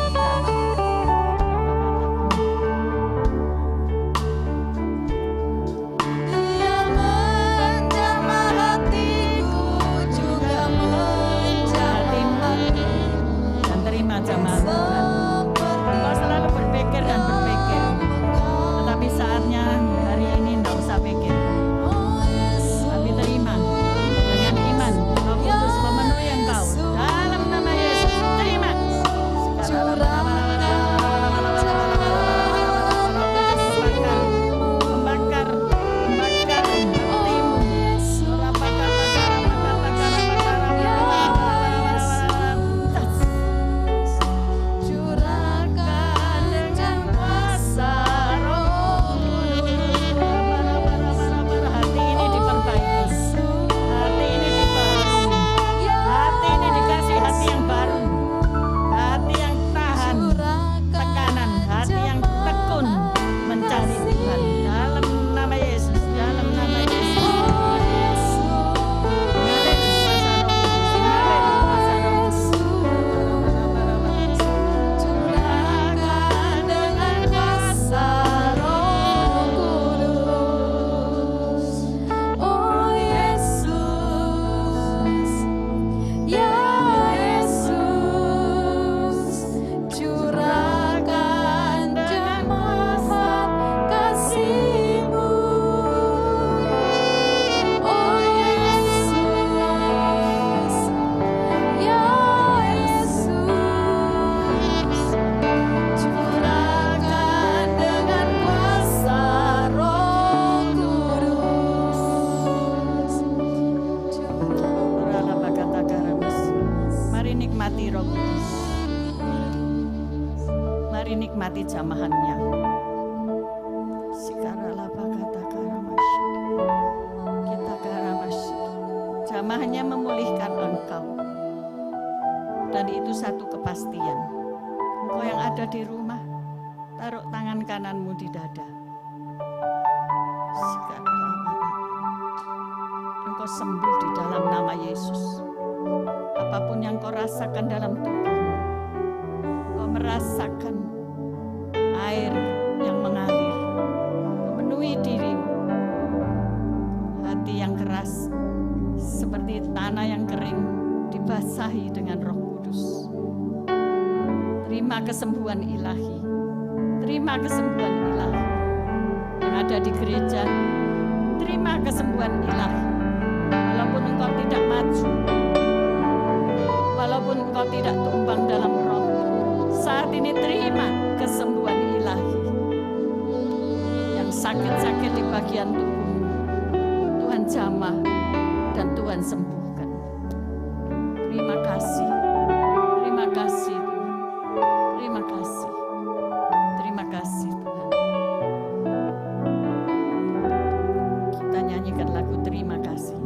jamaah Tuhan. Engkau selalu berpikir dan berpikir, tetapi saatnya hari ini tidak usah pikir, tapi terima dengan iman. Roh Kudus memenuhi engkau dalam nama Yesus. Terima. Membakar hatimu. nikmati Roh Kudus. Mari nikmati jamahannya. Kita karamasy. Jamahannya memulihkan engkau. Dan itu satu kepastian. Engkau yang ada di rumah, Taruh tangan kananmu di dada. Engkau sembuh di dalam nama Yesus. Apapun yang kau rasakan dalam tubuhmu, kau merasakan air yang mengalir memenuhi dirimu. Hati yang keras seperti tanah yang kering dibasahi dengan Roh Kudus. Terima kesembuhan ilahi. Terima kesembuhan ilahi. Yang ada di gereja, terima kesembuhan ilahi. Walaupun engkau tidak maju, walaupun engkau tidak tumbang dalam roh, saat ini terima kesembuhan ilahi. Yang sakit-sakit di bagian tubuh, Tuhan jamah dan Tuhan sembuhkan. Terima kasih, terima kasih, terima kasih, terima kasih Tuhan. Kita nyanyikan lagu terima kasih.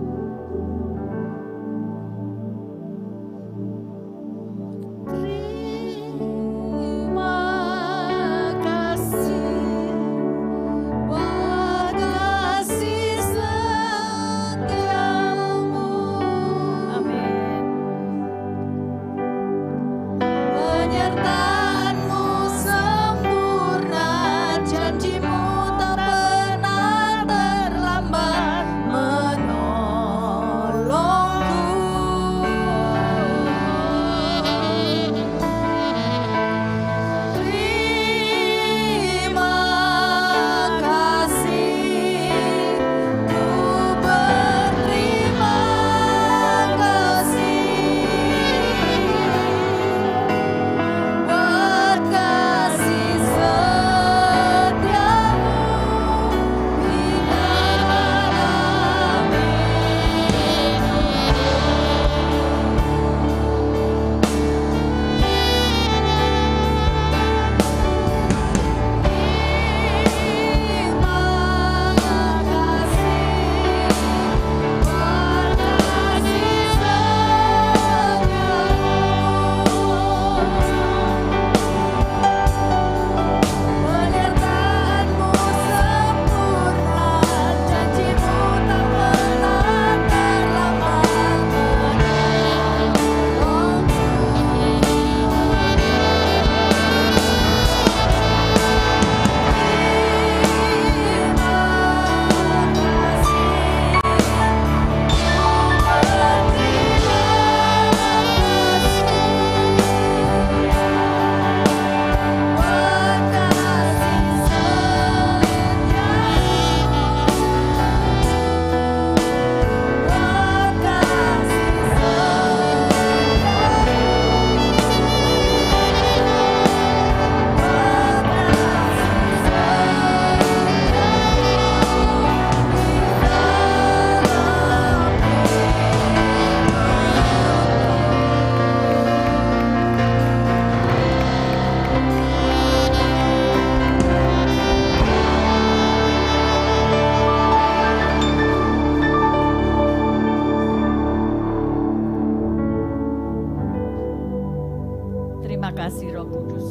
Terima kasih Roh Kudus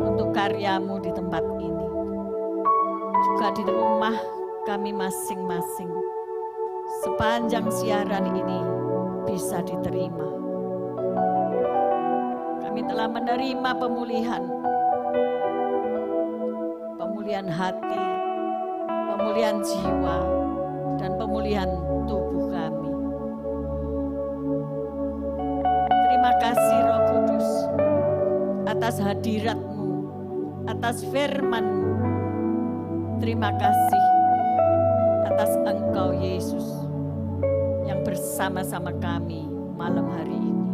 untuk karyamu di tempat ini, juga di rumah kami masing-masing. Sepanjang siaran ini bisa diterima. Kami telah menerima pemulihan hati, pemulihan jiwa, dan pemulihan tubuh kami. Terima kasih Roh Kudus atas hadirat-Mu, atas firman-Mu. Terima kasih atas Engkau Yesus yang bersama-sama kami malam hari ini.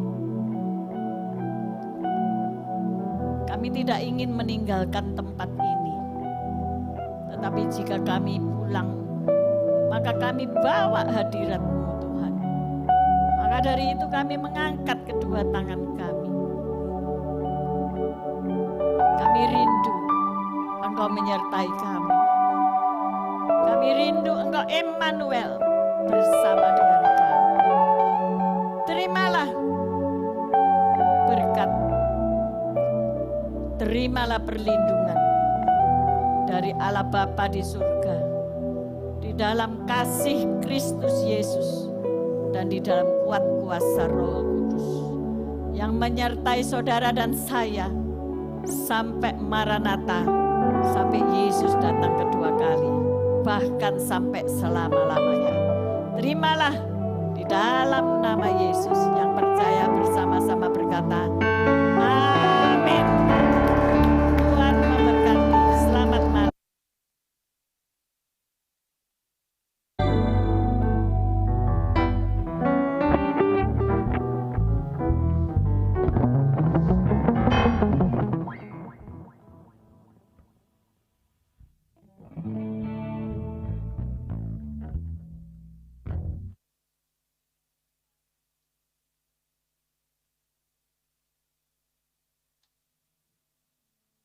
Kami tidak ingin meninggalkan tempat ini, tetapi jika kami pulang, maka kami bawa hadirat-Mu Tuhan. Maka dari itu kami mengangkat kedua tangan kami. Kami rindu Engkau menyertai kami. Kami rindu Engkau Emmanuel bersama dengan kami. Terimalah berkat, terimalah perlindungan dari Allah Bapa di surga, di dalam kasih Kristus Yesus, dan di dalam kuat kuasa Roh Kudus yang menyertai saudara dan saya sampai Maranatha, sampai Yesus datang kedua kali, bahkan sampai selama-lamanya. Terimalah di dalam nama Yesus. Yang percaya bersama-sama berkata,